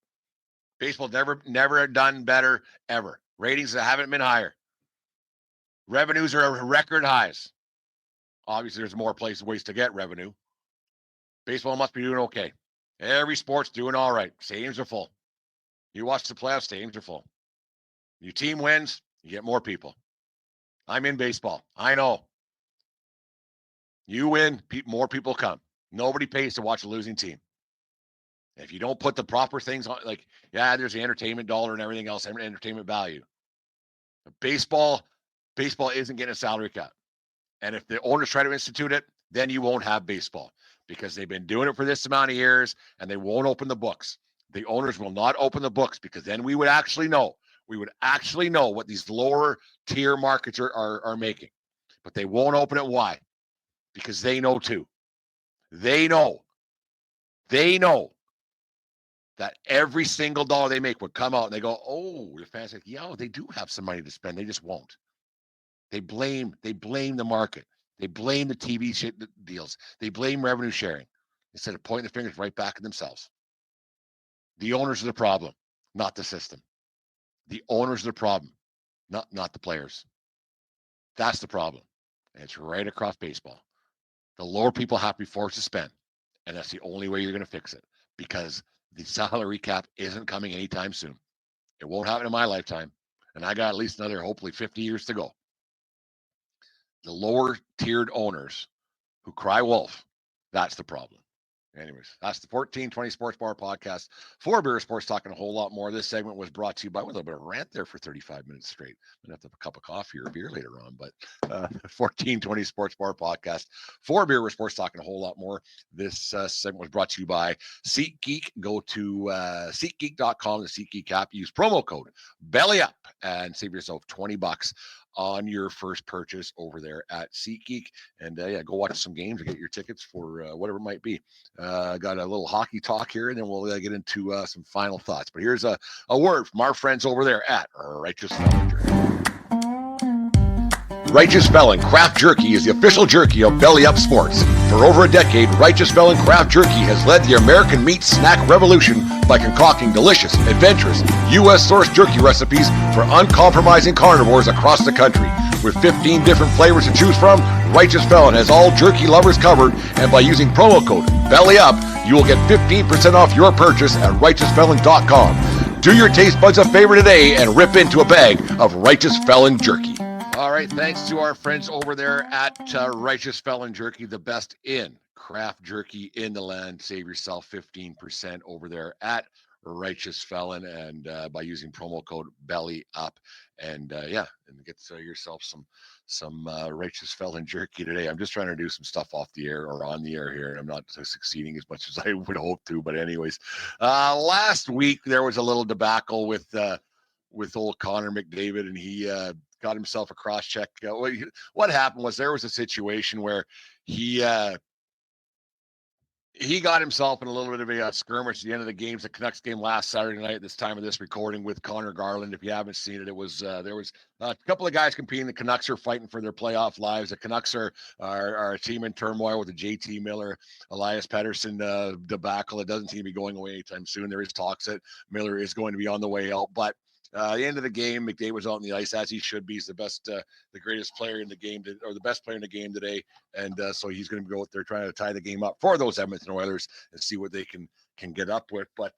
Baseball's never done better ever. Ratings haven't been higher. Revenues are record highs. Obviously, there's more ways to get revenue. Baseball must be doing okay. Every sport's doing all right. Stadiums are full. You watch the playoffs, stadiums are full. Your team wins, you get more people. I'm in baseball. I know. You win, more people come. Nobody pays to watch a losing team. If you don't put the proper things on, like, yeah, there's the entertainment dollar and everything else, entertainment value. But baseball isn't getting a salary cut. And if the owners try to institute it, then you won't have baseball because they've been doing it for this amount of years and they won't open the books. The owners will not open the books because then we would actually know. We would actually know what these lower tier markets are making. But they won't open it. Why? Because they know too. They know that every single dollar they make would come out and they go, oh, the fans like, yeah, they do have some money to spend. They just won't. They blame the market. They blame the TV deals. They blame revenue sharing instead of pointing the fingers right back at themselves. The owners are the problem, not the system. The owners are the problem, not the players. That's the problem. And it's right across baseball. The lower people have to be forced to spend. And that's the only way you're going to fix it because the salary cap isn't coming anytime soon. It won't happen in my lifetime. And I got at least another, hopefully 50 years to go. The lower tiered owners who cry wolf, that's the problem. Anyways, that's the 1420 Sports Bar podcast. For Beer Sports, talking a whole lot more. This segment was brought to you by, with a little bit of rant there for 35 minutes straight. I'm going to have to have a cup of coffee or a beer later on, but 1420 Sports Bar podcast. For Beer Sports, talking a whole lot more. This segment was brought to you by SeatGeek. Go to SeatGeek.com, the SeatGeek app. Use promo code BELLYUP and save yourself $20 on your first purchase over there at SeatGeek. And go watch some games and get your tickets for whatever it might be. Got a little hockey talk here, and then we'll get into some final thoughts. But here's a word from our friends over there at Righteous Felon Jerky. Righteous Felon Craft Jerky is the official jerky of Belly Up Sports. For over a decade, Righteous Felon Craft Jerky has led the American meat snack revolution by concocting delicious, adventurous, U.S.-sourced jerky recipes for uncompromising carnivores across the country. With 15 different flavors to choose from, Righteous Felon has all jerky lovers covered, and by using promo code BELLYUP, you will get 15% off your purchase at RighteousFelon.com. Do your taste buds a favor today and rip into a bag of Righteous Felon Jerky. All right, thanks to our friends over there at Righteous Felon Jerky, the best in craft jerky in the land. Save yourself 15% over there at Righteous Felon, and by using promo code Belly Up, and get yourself some Righteous Felon jerky today. I'm just trying to do some stuff off the air or on the air here, and I'm not succeeding as much as I would hope to. But anyways, last week there was a little debacle with old Connor McDavid, and he got himself a cross check. What happened was there was a situation where he got himself in a little bit of a skirmish at the end of the games, the Canucks game last Saturday night at this time of this recording with Connor Garland. If you haven't seen it, it was there was a couple of guys competing. The Canucks are fighting for their playoff lives. The Canucks are a team in turmoil with the JT Miller, Elias Pettersson debacle. It doesn't seem to be going away anytime soon. There is talks that Miller is going to be on the way out, but at the end of the game, McDavid was out on the ice as he should be. He's the best, the greatest player in the game, or the best player in the game today. And so he's going to go out there trying to tie the game up for those Edmonton Oilers and see what they can get up with. But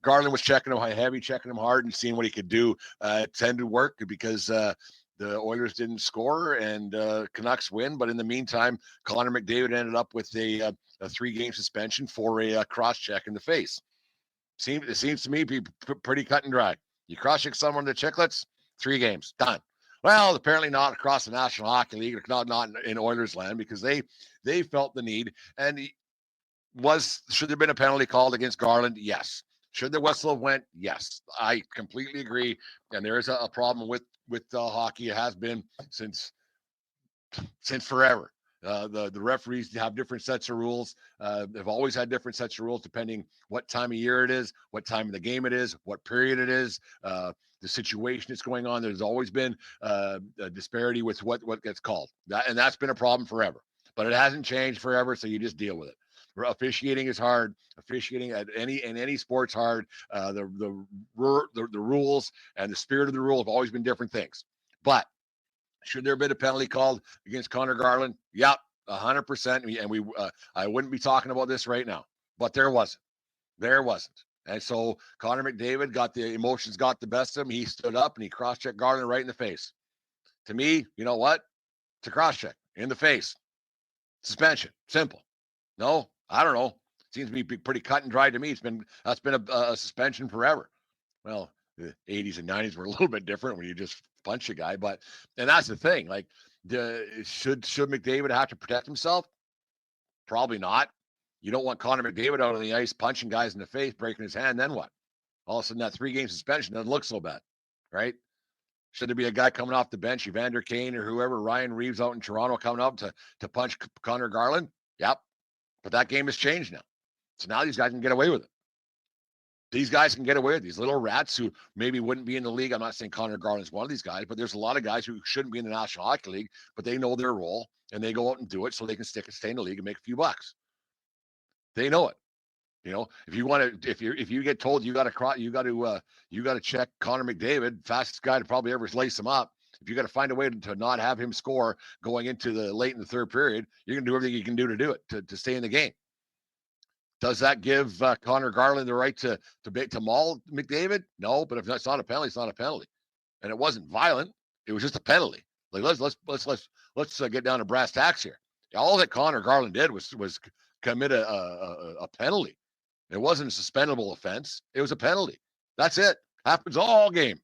Garland was checking him heavy, checking him hard, and seeing what he could do. It tended to work because the Oilers didn't score and Canucks win. But in the meantime, Connor McDavid ended up with a 3-game suspension for a cross check in the face. It seems to me to be pretty cut and dry. You cross-check someone in the chicklets, 3 games, done. Well, apparently not across the National Hockey League, not in Oilers land, because they felt the need. And should there have been a penalty called against Garland? Yes. Should the whistle have went? Yes. I completely agree. And there is a problem with hockey. It has been since forever. The referees have different sets of rules. They've always had different sets of rules depending what time of year it is, what time of the game it is, what period it is, the situation that's going on. There's always been a disparity with what gets called. And that's been a problem forever. But it hasn't changed forever, so you just deal with it. Officiating is hard. Officiating in any sport's hard. The rules and the spirit of the rule have always been different things. But should there have been a penalty called against Connor Garland? Yep, 100%. And I wouldn't be talking about this right now, but there wasn't. And so Connor McDavid got the best of him. He stood up and he cross-checked Garland right in the face. To me, you know what? It's a cross-check in the face. Suspension. Simple. No, I don't know. Seems to be pretty cut and dry to me. That's been a suspension forever. Well, the 80s and 90s were a little bit different when you just punch a guy, and that's the thing. Like, should McDavid have to protect himself? Probably not. You don't want Connor McDavid out on the ice punching guys in the face, breaking his hand. Then what? All of a sudden, that 3-game suspension doesn't look so bad, right? Should there be a guy coming off the bench, Evander Kane or whoever, Ryan Reeves out in Toronto, coming up to punch Connor Garland? Yep. But that game has changed now. So now these guys can get away with it. These guys can get away with these little rats who maybe wouldn't be in the league. I'm not saying Connor Garland's one of these guys, but there's a lot of guys who shouldn't be in the National Hockey League, but they know their role and they go out and do it so they can stay in the league and make a few bucks. They know it. You know, if you get told you got to check Connor McDavid, fastest guy to probably ever lace him up. If you got to find a way to not have him score going into the late in the third period, you're gonna do everything you can do to do it to stay in the game. Does that give Connor Garland the right to maul McDavid? No, but if that's not a penalty, it's not a penalty, and it wasn't violent. It was just a penalty. Like let's get down to brass tacks here. All that Connor Garland did was commit a penalty. It wasn't a suspendable offense. It was a penalty. That's it. Happens all game.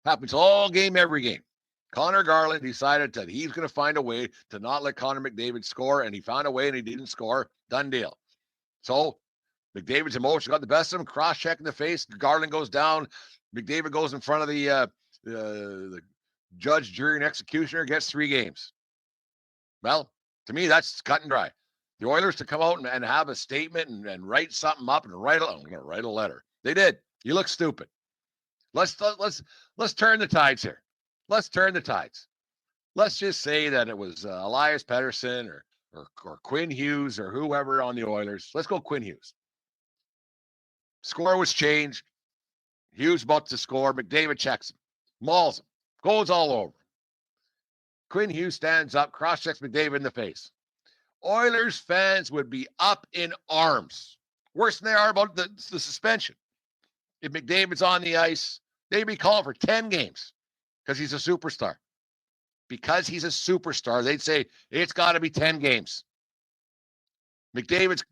Every game. Connor Garland decided that he's going to find a way to not let Connor McDavid score, and he found a way, and he didn't score. Done deal. So McDavid's emotion got the best of him. Cross check in the face. Garland goes down. McDavid goes in front of the judge, jury, and executioner. Gets 3 games. Well, to me, that's cut and dry. The Oilers to come out and have a statement and write something up and I'm going to write a letter. They did. You look stupid. Let's turn the tides here. Let's turn the tides. Let's just say that it was Elias Pettersson or Quinn Hughes or whoever on the Oilers. Let's go Quinn Hughes. Score was changed. Hughes about to score. McDavid checks him. Mauls him. Goes all over. Quinn Hughes stands up, cross-checks McDavid in the face. Oilers fans would be up in arms. Worse than they are about the suspension. If McDavid's on the ice, they'd be calling for 10 games because he's a superstar. Because he's a superstar, they'd say it's got to be 10 games. McDavid's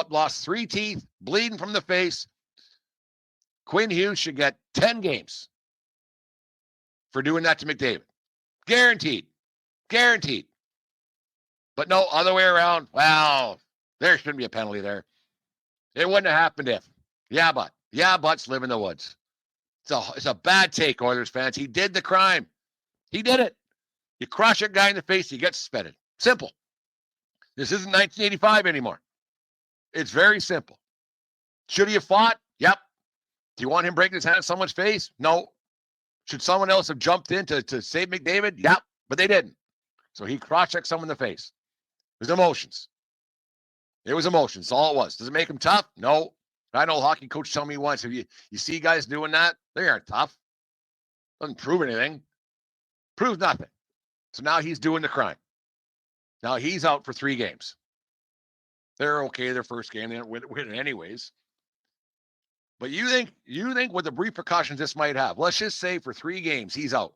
lost 3 teeth, bleeding from the face. Quinn Hughes should get 10 games for doing that to McDavid. Guaranteed. Guaranteed. But no, other way around. Well, there shouldn't be a penalty there. It wouldn't have happened if. Yeah, buts live in the woods. It's a bad take, Oilers fans. He did the crime. He did it. You crush a guy in the face, you get suspended. Simple. This isn't 1985 anymore. It's very simple. Should he have fought? Yep. Do you want him breaking his hand in someone's face? No. Should someone else have jumped in to save McDavid? Yep. But they didn't. So he cross-checked someone in the face. It was emotions. It was emotions. That's all it was. Does it make him tough? No. I know a hockey coach told me once, if you see guys doing that, they aren't tough. Doesn't prove anything. Proves nothing. So now he's doing the crime. Now he's out for 3 games. They're okay their first game. They didn't win it anyways. But you think with the repercussions this might have, let's just say for 3 games, he's out.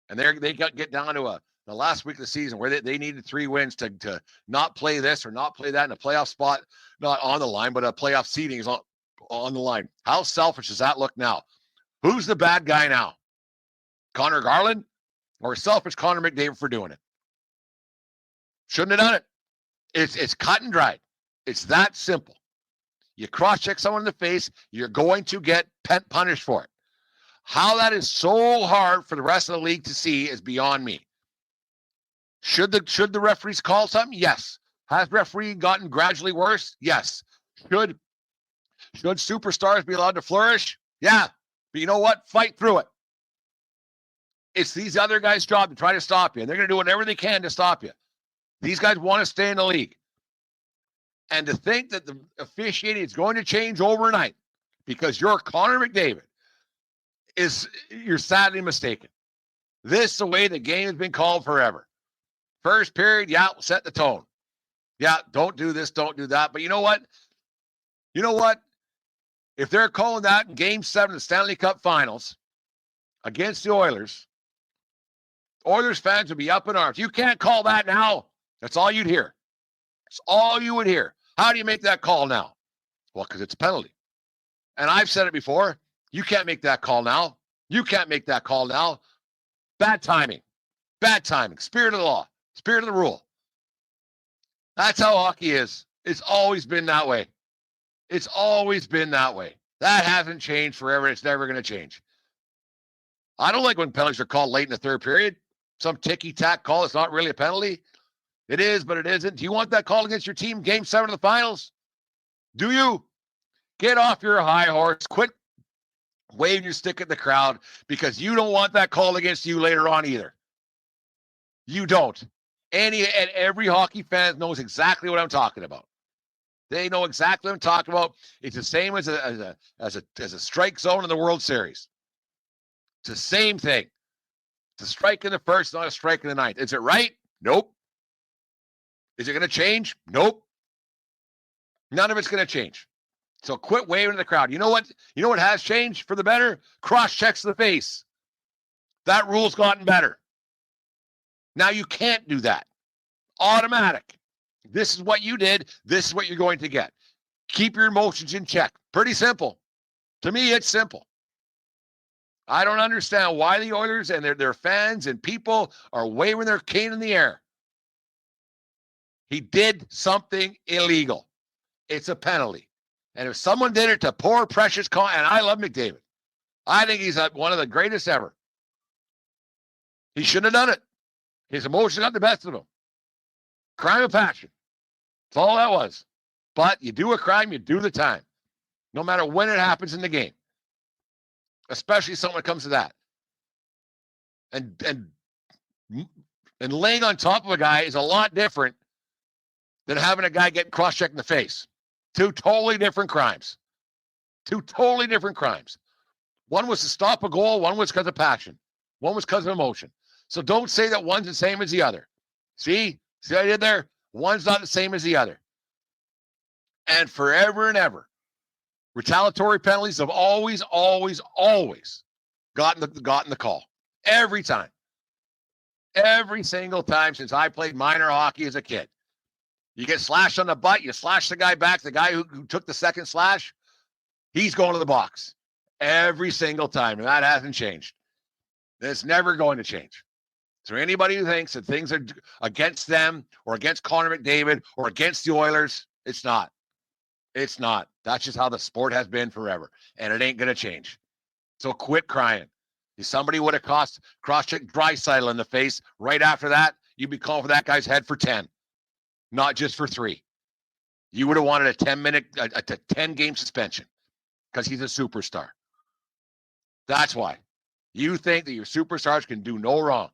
And they get down to the last week of the season where they needed 3 wins to not play this or not play that in a playoff spot, not on the line, but a playoff seeding is on the line. How selfish does that look now? Who's the bad guy now? Connor Garland or selfish Connor McDavid for doing it? Shouldn't have done it. It's cut and dried. It's that simple. You cross-check someone in the face, you're going to get punished for it. How that is so hard for the rest of the league to see is beyond me. Should the referees call something? Yes. Has referee gotten gradually worse? Yes. Should superstars be allowed to flourish? Yeah. But you know what? Fight through it. It's these other guys' job to try to stop you, and they're going to do whatever they can to stop you. These guys want to stay in the league. And to think that the officiating is going to change overnight because you're Connor McDavid you're sadly mistaken. This is the way the game has been called forever. First period, yeah, we'll set the tone. Yeah, don't do this, don't do that. But you know what? If they're calling that in Game 7 of the Stanley Cup Finals against the Oilers fans would be up in arms. You can't call that now. That's all you'd hear. That's all you would hear. How do you make that call now? Well, because it's a penalty. And I've said it before. You can't make that call now. You can't make that call now. Bad timing. Bad timing. Spirit of the law. Spirit of the rule. That's how hockey is. It's always been that way. It's always been that way. That hasn't changed forever. It's never going to change. I don't like when penalties are called late in the third period. Some ticky-tack call. It's not really a penalty. It is, but it isn't. Do you want that call against your team, Game 7 of the finals? Do you? Get off your high horse. Quit waving your stick at the crowd because you don't want that call against you later on either. You don't. And every hockey fan knows exactly what I'm talking about. They know exactly what I'm talking about. It's the same as a strike zone in the World Series. It's the same thing. It's a strike in the first, not a strike in the ninth. Is it right? Nope. Is it going to change? Nope. None of it's going to change. So quit waving at the crowd. You know what? You know what has changed for the better? Cross checks the face. That rule's gotten better. Now you can't do that. Automatic. This is what you did. This is what you're going to get. Keep your emotions in check. Pretty simple. To me, it's simple. I don't understand why the Oilers and their fans and people are waving their cane in the air. He did something illegal. It's a penalty. And if someone did it to poor, precious Con, and I love McDavid. I think he's one of the greatest ever. He shouldn't have done it. His emotions got the best of him. Crime of passion. That's all that was. But you do a crime, you do the time. No matter when it happens in the game. Especially someone comes to that. And laying on top of a guy is a lot different than having a guy get cross-checked in the face. 2 totally different crimes. 2 totally different crimes. One was to stop a goal. One was because of passion. One was because of emotion. So don't say that one's the same as the other. See what I did there? One's not the same as the other. And forever and ever, retaliatory penalties have always gotten the call. Every time. Every single time since I played minor hockey as a kid. You get slashed on the butt, you slash the guy back. The guy who took the second slash, he's going to the box every single time, and that hasn't changed. It's never going to change. So anybody who thinks that things are against them or against Connor McDavid or against the Oilers, it's not. It's not. That's just how the sport has been forever, and it ain't going to change. So quit crying. If somebody would have cross-checked Draisaitl in the face right after that, you'd be calling for that guy's head for 10, not just for 3. You would have wanted a 10-game suspension because he's a superstar. That's why. You think that your superstars can do no wrong,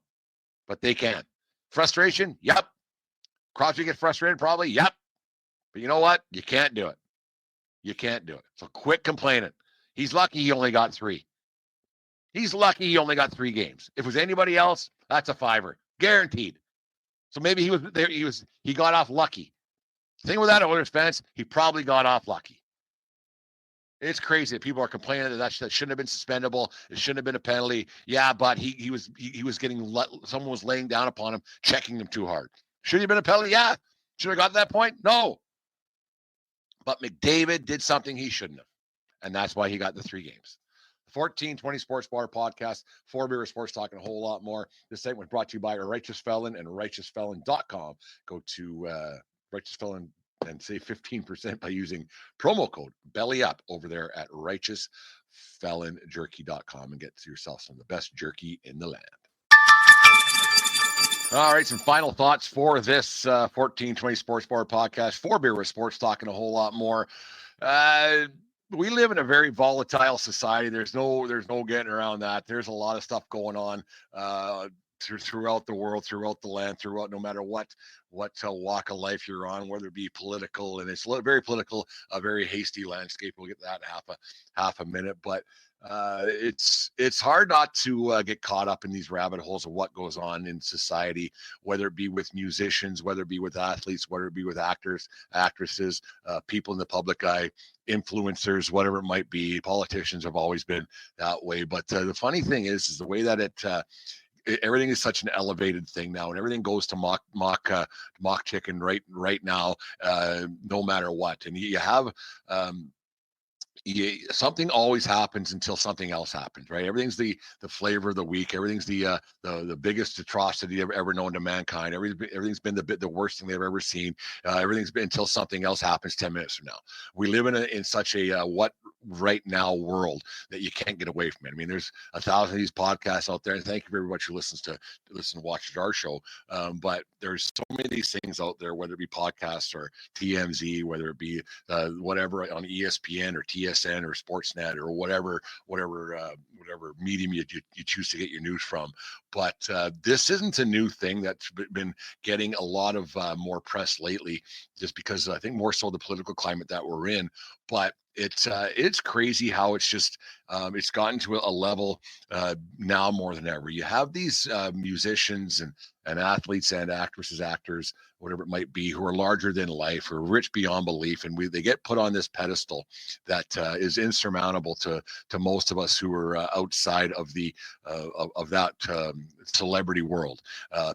but they can. Frustration? Yep. Crosby get frustrated? Probably? Yep. But you know what? You can't do it. You can't do it. So quit complaining. He's lucky he only got 3. He's lucky he only got 3 games. If it was anybody else, that's a 5er. Guaranteed. So maybe he was there. He got off lucky. The thing with that Oilers fans, he probably got off lucky. It's crazy that people are complaining that shouldn't have been suspendable. It shouldn't have been a penalty. Yeah, but he was getting someone was laying down upon him, checking him too hard. Should he have been a penalty? Yeah. Should have got to that point? No. But McDavid did something he shouldn't have, and that's why he got the 3 games. 1420 Sports Bar Podcast, 4 Beer Sports talking a whole lot more. This segment was brought to you by A Righteous Felon and RighteousFelon.com. Go to Righteous Felon and save 15% by using promo code BELLYUP over there at RighteousFelonJerky.com and get yourself some of the best jerky in the land. All right, some final thoughts for this 1420 Sports Bar Podcast. 4 Beer Sports talking a whole lot more. We live in a very volatile society. There's no getting around that. There's a lot of stuff going on throughout the world, throughout the land, throughout no matter what walk of life you're on, whether it be political, and it's very political, a very hasty landscape. We'll get that in half a minute, but it's hard not to get caught up in these rabbit holes of what goes on in society, whether it be with musicians, whether it be with athletes, whether it be with actors, actresses, people in the public eye, influencers, whatever it might be. Politicians have always been that way. But the funny thing is the way that everything is such an elevated thing now, and everything goes to mock chicken right now, no matter what. And you have something always happens until something else happens, right? Everything's the flavor of the week. Everything's the biggest atrocity ever known to mankind. Everything's been the worst thing they've ever seen. Everything's been until something else happens 10 minutes from now. We live in such a what right now world that you can't get away from it. I mean, there's 1,000 of these podcasts out there, and thank you for everybody who listens to watch our show. But there's so many of these things out there, whether it be podcasts or TMZ, whether it be whatever on ESPN or TSN or Sportsnet or whatever medium you choose to get your news from. But this isn't a new thing that's been getting a lot of more press lately, just because I think more so the political climate that we're in. But it's crazy how it's just it's gotten to a level now more than ever. You have these musicians and athletes and actresses, actors, whatever it might be, who are larger than life, who are rich beyond belief, and they get put on this pedestal that is insurmountable to most of us who are outside of the of that celebrity world.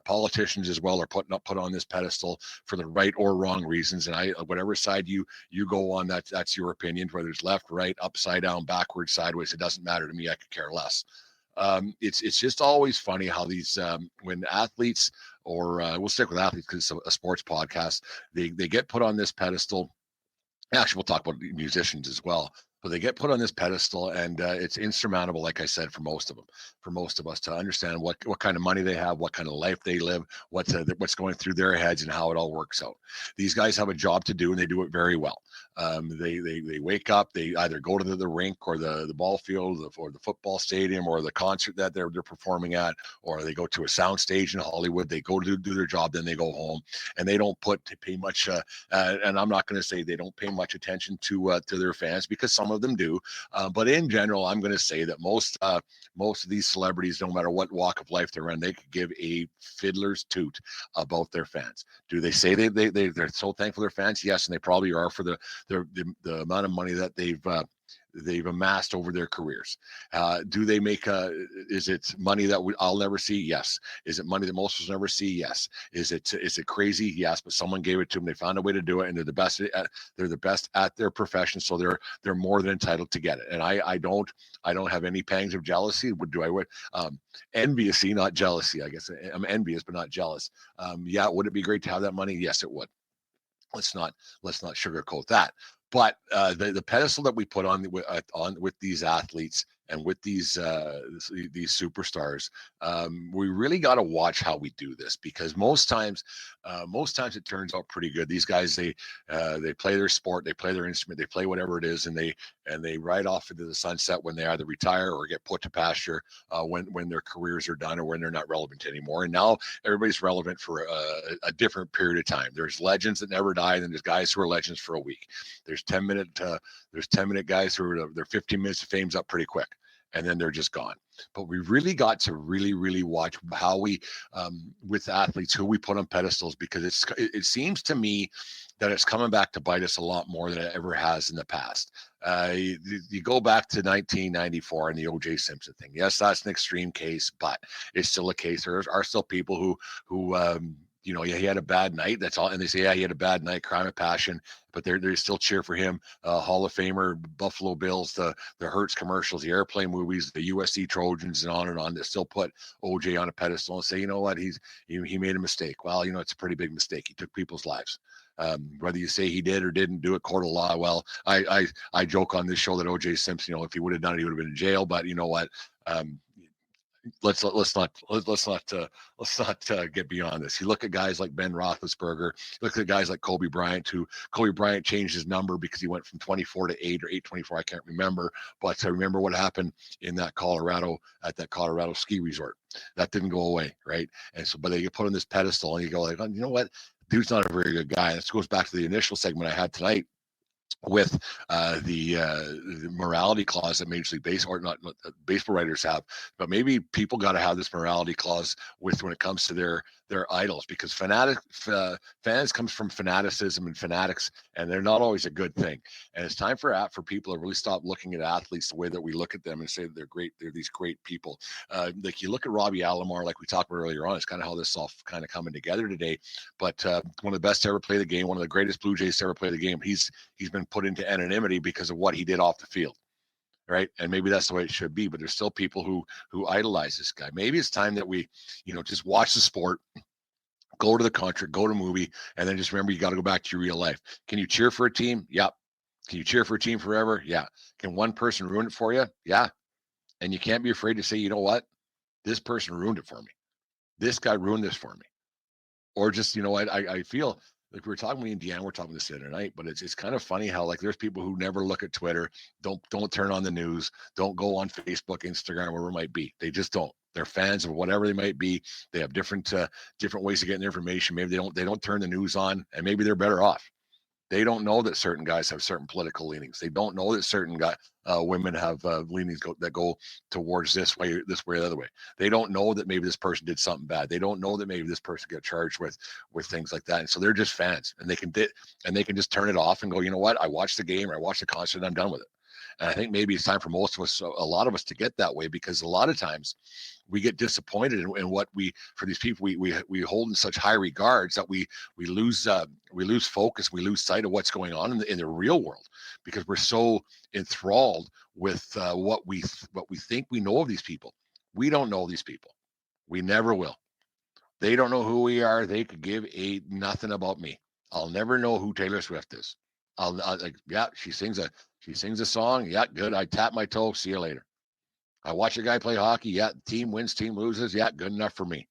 Politicians as well are put on this pedestal for the right or wrong reasons, and whatever side you go on, that's your opinion. Whether it's left, right, upside down, backwards, sideways, it doesn't matter to me. I could care less. It's just always funny how these when athletes, or we'll stick with athletes because it's a sports podcast, they get put on this pedestal. Actually, we'll talk about musicians as well, but they get put on this pedestal, and it's insurmountable, like I said, for most of us to understand what kind of money they have, what kind of life they live, what's going through their heads, and how it all works out. These guys have a job to do, and they do it very well. They wake up, they either go to the rink or the ball field or the football stadium or the concert that they're performing at, or they go to a sound stage in Hollywood. They go to do their job, then they go home, and they don't pay much. And I'm not going to say they don't pay much attention to their fans, because some of them do. But in general, I'm going to say that most of these celebrities, no matter what walk of life they're in, they could give a fiddler's toot about their fans. Do they say they're so thankful for their fans? Yes, and they probably are for the amount of money that they've they've amassed over their careers. Do they make is it money that I'll never see? Yes. Is it money that most of us never see? Yes. Is it crazy? Yes. But someone gave it to them. They found a way to do it, and they're the best at their profession. So they're more than entitled to get it. And I don't have any pangs of jealousy. Enviously, not jealousy. I guess I'm envious, but not jealous. Yeah. Would it be great to have that money? Yes, it would. Let's not sugarcoat that. But the pedestal that we put on with these athletes and with these superstars, we really got to watch how we do this, because most times it turns out pretty good. These guys, they play their sport, they play their instrument, they play whatever it is, and they ride off into the sunset when they either retire or get put to pasture when their careers are done or when they're not relevant anymore. And now everybody's relevant for a different period of time. There's legends that never die, and there's guys who are legends for a week. There's 10-minute guys who are their 15 minutes of fame's up pretty quick, and then they're just gone. But we really got to really watch how we, with athletes, who we put on pedestals, because it seems to me that it's coming back to bite us a lot more than it ever has in the past. You go back to 1994 and the O.J. Simpson thing. Yes, that's an extreme case, but it's still a case. There are still people who he had a bad night. That's all. And they say, yeah, he had a bad night, crime of passion, but they still cheer for him. Hall of Famer, Buffalo Bills, the Hertz commercials, the airplane movies, the USC Trojans, and on. They still put OJ on a pedestal and say, you know what, he made a mistake. Well, it's a pretty big mistake. He took people's lives. Whether you say he did or didn't do it, court of law. Well, I joke on this show that OJ Simpson, if he would have done it, he would have been in jail. But you know what? Let's not get beyond this. You look at guys like Ben Roethlisberger, look at guys like Kobe Bryant, Kobe Bryant changed his number because he went from 24 to 8 or 824. I can't remember, but I remember what happened in that Colorado ski resort. That didn't go away, right? And so, but they get put on this pedestal, and you go like, oh, you know what? Dude's not a very good guy. And this goes back to the initial segment I had tonight with the morality clause that Major League Baseball, or not baseball writers have, but maybe people got to have this morality clause when it comes to their idols, because fans comes from fanaticism and fanatics, and they're not always a good thing. And it's time for people to really stop looking at athletes the way that we look at them and say that they're great. They're these great people. Like you look at Robbie Alomar, like we talked about earlier on. It's kind of how this all kind of coming together today. But one of the best to ever play the game, one of the greatest Blue Jays to ever play the game. He's been put into anonymity because of what he did off the field, right? And maybe that's the way it should be, but there's still people who idolize this guy. Maybe it's time that we, just watch the sport, go to the concert, go to a movie, and then just remember you got to go back to your real life. Can you cheer for a team? Yep. Can you cheer for a team forever? Yeah. Can one person ruin it for you? Yeah. And you can't be afraid to say, you know what? This person ruined it for me. This guy ruined this for me. Or just, I feel like we were talking with Deanne, we're talking this the other night, but it's kind of funny how like there's people who never look at Twitter, don't turn on the news, don't go on Facebook, Instagram, wherever it might be. They just don't. They're fans of whatever they might be. They have different ways of getting their information. Maybe they don't turn the news on, and maybe they're better off. They don't know that certain guys have certain political leanings. They don't know that certain women have leanings that go towards this way or the other way. They don't know that maybe this person did something bad. They don't know that maybe this person got charged with things like that. And so they're just fans, and they can just turn it off and go, you know what? I watched the game or I watched the concert and I'm done with it. And I think maybe it's time for most of us, a lot of us, to get that way, because a lot of times we get disappointed in what for these people we hold in such high regards that we lose focus, we lose sight of what's going on in the real world, because we're so enthralled with what we think we know of these people. We don't know these people. We never will. They don't know who we are. They could give nothing about me. I'll never know who Taylor Swift is. I'll like, yeah, she sings a song. Yeah, good. I tap my toe. See you later. I watch a guy play hockey. Yeah, team wins, team loses. Yeah, good enough for me.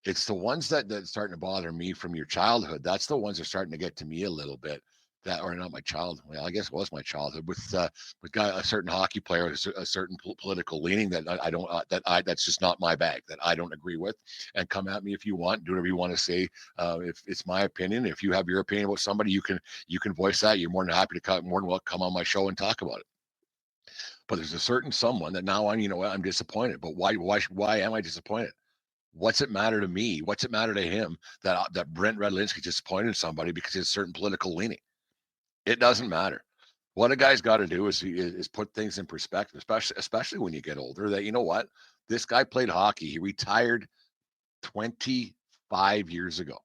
It's the ones that's starting to bother me from your childhood. That's the ones that are starting to get to me a little bit. That, or not my childhood. Well, I guess it was my childhood with a certain hockey player, a certain political leaning that that's just not my bag, that I don't agree with. And come at me if you want, do whatever you want to say. If it's my opinion, if you have your opinion about somebody, you can voice that. You're more than happy to come on my show and talk about it. But there's a certain someone that now I'm disappointed. But why am I disappointed? What's it matter to me? What's it matter to him that Brent Radlinsky disappointed somebody because he has a certain political leaning? It doesn't matter. What a guy's got to do is put things in perspective, especially when you get older, that, you know what? This guy played hockey. He retired 25 years ago.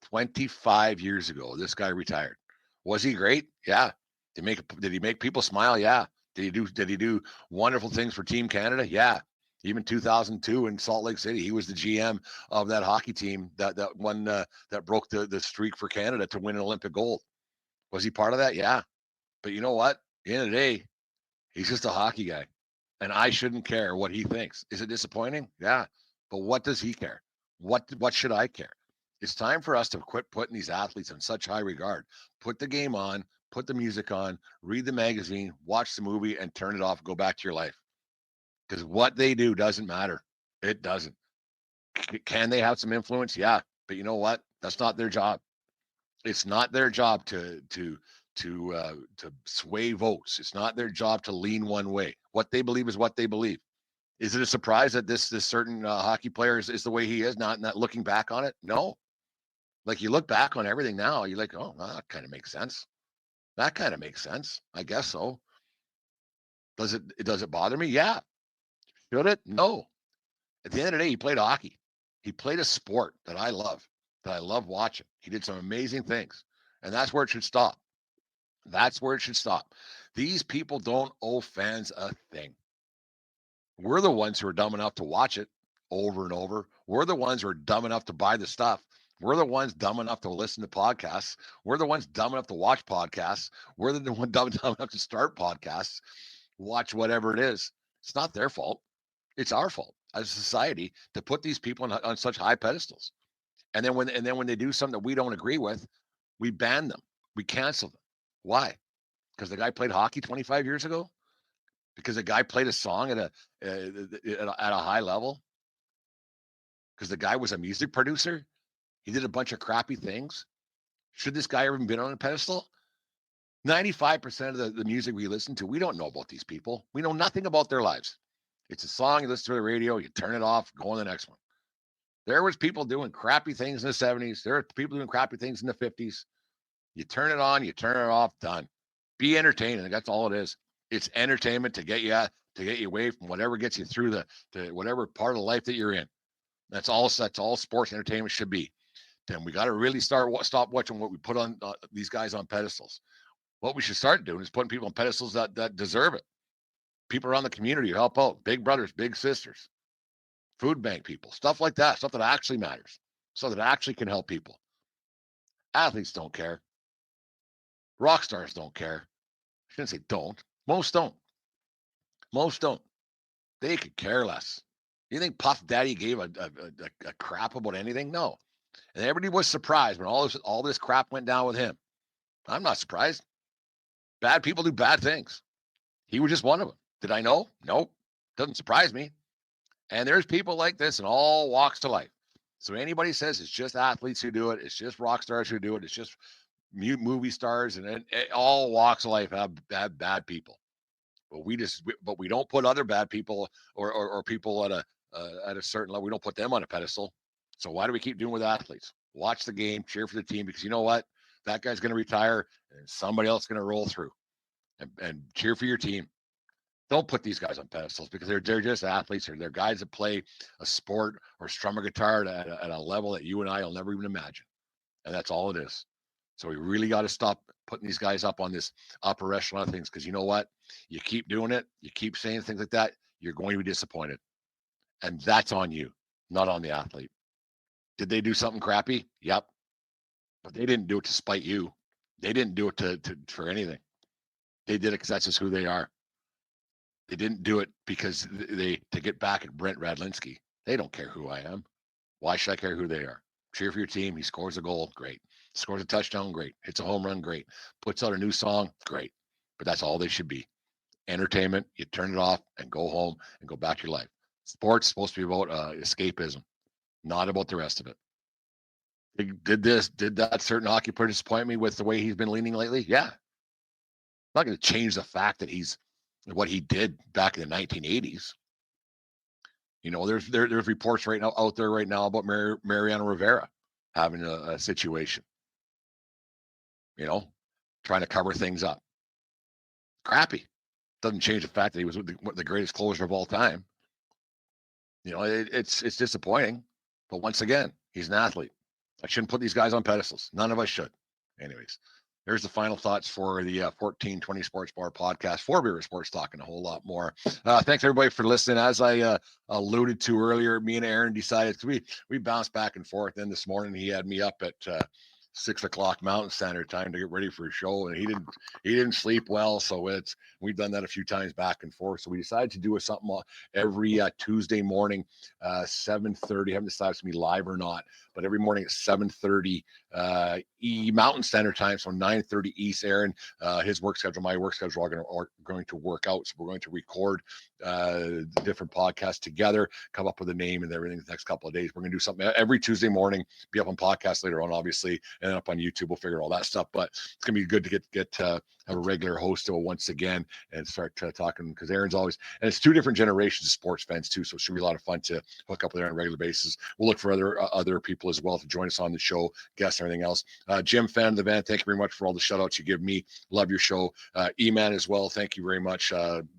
25 years ago, this guy retired. Was he great? Yeah. Did he make people smile? Yeah. Did he do wonderful things for Team Canada? Yeah. Even 2002 in Salt Lake City, he was the GM of that hockey team that won that broke the streak for Canada to win an Olympic gold. Was he part of that? Yeah. But you know what? At the end of the day, he's just a hockey guy, and I shouldn't care what he thinks. Is it disappointing? Yeah. But what does he care? What should I care? It's time for us to quit putting these athletes in such high regard. Put the game on, put the music on, read the magazine, watch the movie, and turn it off and go back to your life. Because what they do doesn't matter. It doesn't. Can they have some influence? Yeah. But you know what? That's not their job. It's not their job to sway votes. It's not their job to lean one way. What they believe is what they believe. Is it a surprise that this certain hockey player is the way he is? Not looking back on it. No. Like, you look back on everything now, you're like, oh, well, that kind of makes sense. That kind of makes sense. I guess so. Does it bother me? Yeah. Should it? No. At the end of the day, he played hockey. He played a sport that I love watching. He did some amazing things, and that's where it should stop. That's where it should stop. These people don't owe fans a thing. We're the ones who are dumb enough to watch it over and over. We're the ones who are dumb enough to buy the stuff. We're the ones dumb enough to listen to podcasts. We're the ones dumb enough to watch podcasts. We're the one dumb enough to start podcasts, watch whatever it is. It's not their fault. It's our fault as a society to put these people on such high pedestals. And then when they do something that we don't agree with, we ban them. We cancel them. Why? Because the guy played hockey 25 years ago? Because the guy played a song at a high level? Because the guy was a music producer? He did a bunch of crappy things? Should this guy ever been on a pedestal? 95% of the music we listen to, we don't know about these people. We know nothing about their lives. It's a song, you listen to the radio, you turn it off, go on the next one. There was people doing crappy things in the 70s. There are people doing crappy things in the 50s. You turn it on, you turn it off, done. Be entertaining. That's all it is. It's entertainment to get you away from whatever gets you through the whatever part of life that you're in. That's all sports entertainment should be. Then we got to really stop watching what we put on these guys on pedestals. What we should start doing is putting people on pedestals that deserve it. People around the community who help out, big brothers, big sisters, food bank people, stuff like that, stuff that actually matters, stuff that actually can help people. Athletes don't care. Rock stars don't care. I shouldn't say don't. Most don't. Most don't. They could care less. You think Puff Daddy gave a crap about anything? No. And everybody was surprised when all this crap went down with him. I'm not surprised. Bad people do bad things. He was just one of them. Did I know? Nope. Doesn't surprise me. And there's people like this in all walks of life. So anybody says it's just athletes who do it, it's just rock stars who do it, it's just movie stars, and all walks of life have bad people. But we don't put other bad people or people at a certain level. We don't put them on a pedestal. So why do we keep doing with athletes? Watch the game, cheer for the team, because you know what? That guy's going to retire and somebody else is going to roll through, and cheer for your team. Don't put these guys on pedestals because they're just athletes, or they're guys that play a sport or strum a guitar at a level that you and I will never even imagine. And that's all it is. So we really got to stop putting these guys up on this upper echelon of things, because you know what? You keep doing it, you keep saying things like that, you're going to be disappointed. And that's on you, not on the athlete. Did they do something crappy? Yep. But they didn't do it to spite you. They didn't do it for anything. They did it because that's just who they are. They didn't do it because to get back at Brent Radlinsky. They don't care who I am. Why should I care who they are? Cheer for your team. He scores a goal. Great. Scores a touchdown. Great. Hits a home run. Great. Puts out a new song. Great. But that's all they should be. Entertainment. You turn it off and go home and go back to your life. Sports is supposed to be about escapism, not about the rest of it. Did that certain hockey player disappoint me with the way he's been leaning lately? Yeah. I'm not going to change the fact that he's what he did back in the 1980s. You know, there's reports out there right now about Mariano Rivera having a situation, you know, trying to cover things up. crappy. Doesn't change the fact that he was the greatest closer of all time. You know, it's disappointing. But once again, he's an athlete. I shouldn't put these guys on pedestals. None of us should. Anyways, there's the final thoughts for the 1420 Sports Bar podcast. For Beer Sports Talk and a whole lot more. Thanks everybody for listening. As I alluded to earlier, me and Aaron decided we bounced back and forth. Then this morning he had me up at 6 o'clock Mountain Standard Time to get ready for a show, and he didn't sleep well. So we've done that a few times back and forth. So we decided to do something every Tuesday morning, 7:30. I haven't decided if it's gonna be live or not, but every morning at 7:30 Mountain Standard Time, so 9:30 East. Aaron, his work schedule, my work schedule are going to work out. So we're going to record the different podcasts together, come up with a name and everything the next couple of days. We're going to do something every Tuesday morning, be up on podcasts later on, obviously, and then up on YouTube. We'll figure all that stuff, but it's going to be good to get have a regular host once again and start talking, because Aaron's always, and it's two different generations of sports fans too. So it should be a lot of fun to hook up with Aaron on a regular basis. We'll look for other people as well to join us on the show, guests, everything else. Jim, fan of the van, thank you very much for all the shout outs you give me. Love your show. E-Man as well, thank you very much.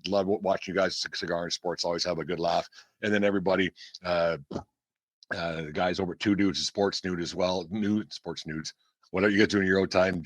Love watching you guys, Cigar and Sports, always have a good laugh. And then everybody, the guys over at Two Dudes and Sports Nude as well. Sports Nudes. What are you guys doing in your own time?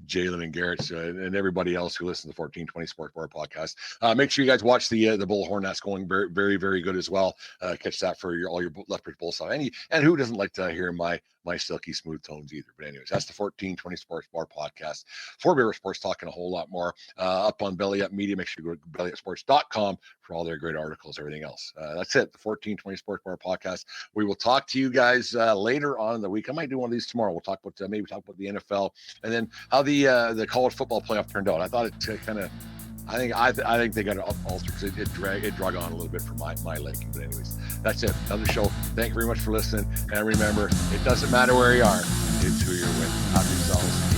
Jalen and Garrett and everybody else who listens to the 1420 Sports Bar podcast. Make sure you guys watch the Bullhorn. That's going very, very, very good as well. Catch that for all your Lethbridge Bull stuff. And who doesn't like to hear my silky smooth tones either? But anyways, that's the 1420 Sports Bar podcast. For Beer Sports Talk and a whole lot more up on Belly Up Media. Make sure you go to bellyupsports.com for all their great articles, everything else. That's it. The 1420 Sports Bar podcast. We will talk to you guys later on in the week. I might do one of these tomorrow. We'll talk about maybe talk about the NFL and then how the college football playoff turned out. I thought it kind of. I think they got it altered because it drug on a little bit for my liking. But anyways, that's it. Another show. Thank you very much for listening. And remember, it doesn't matter where you are. It's who you're with. Have yourselves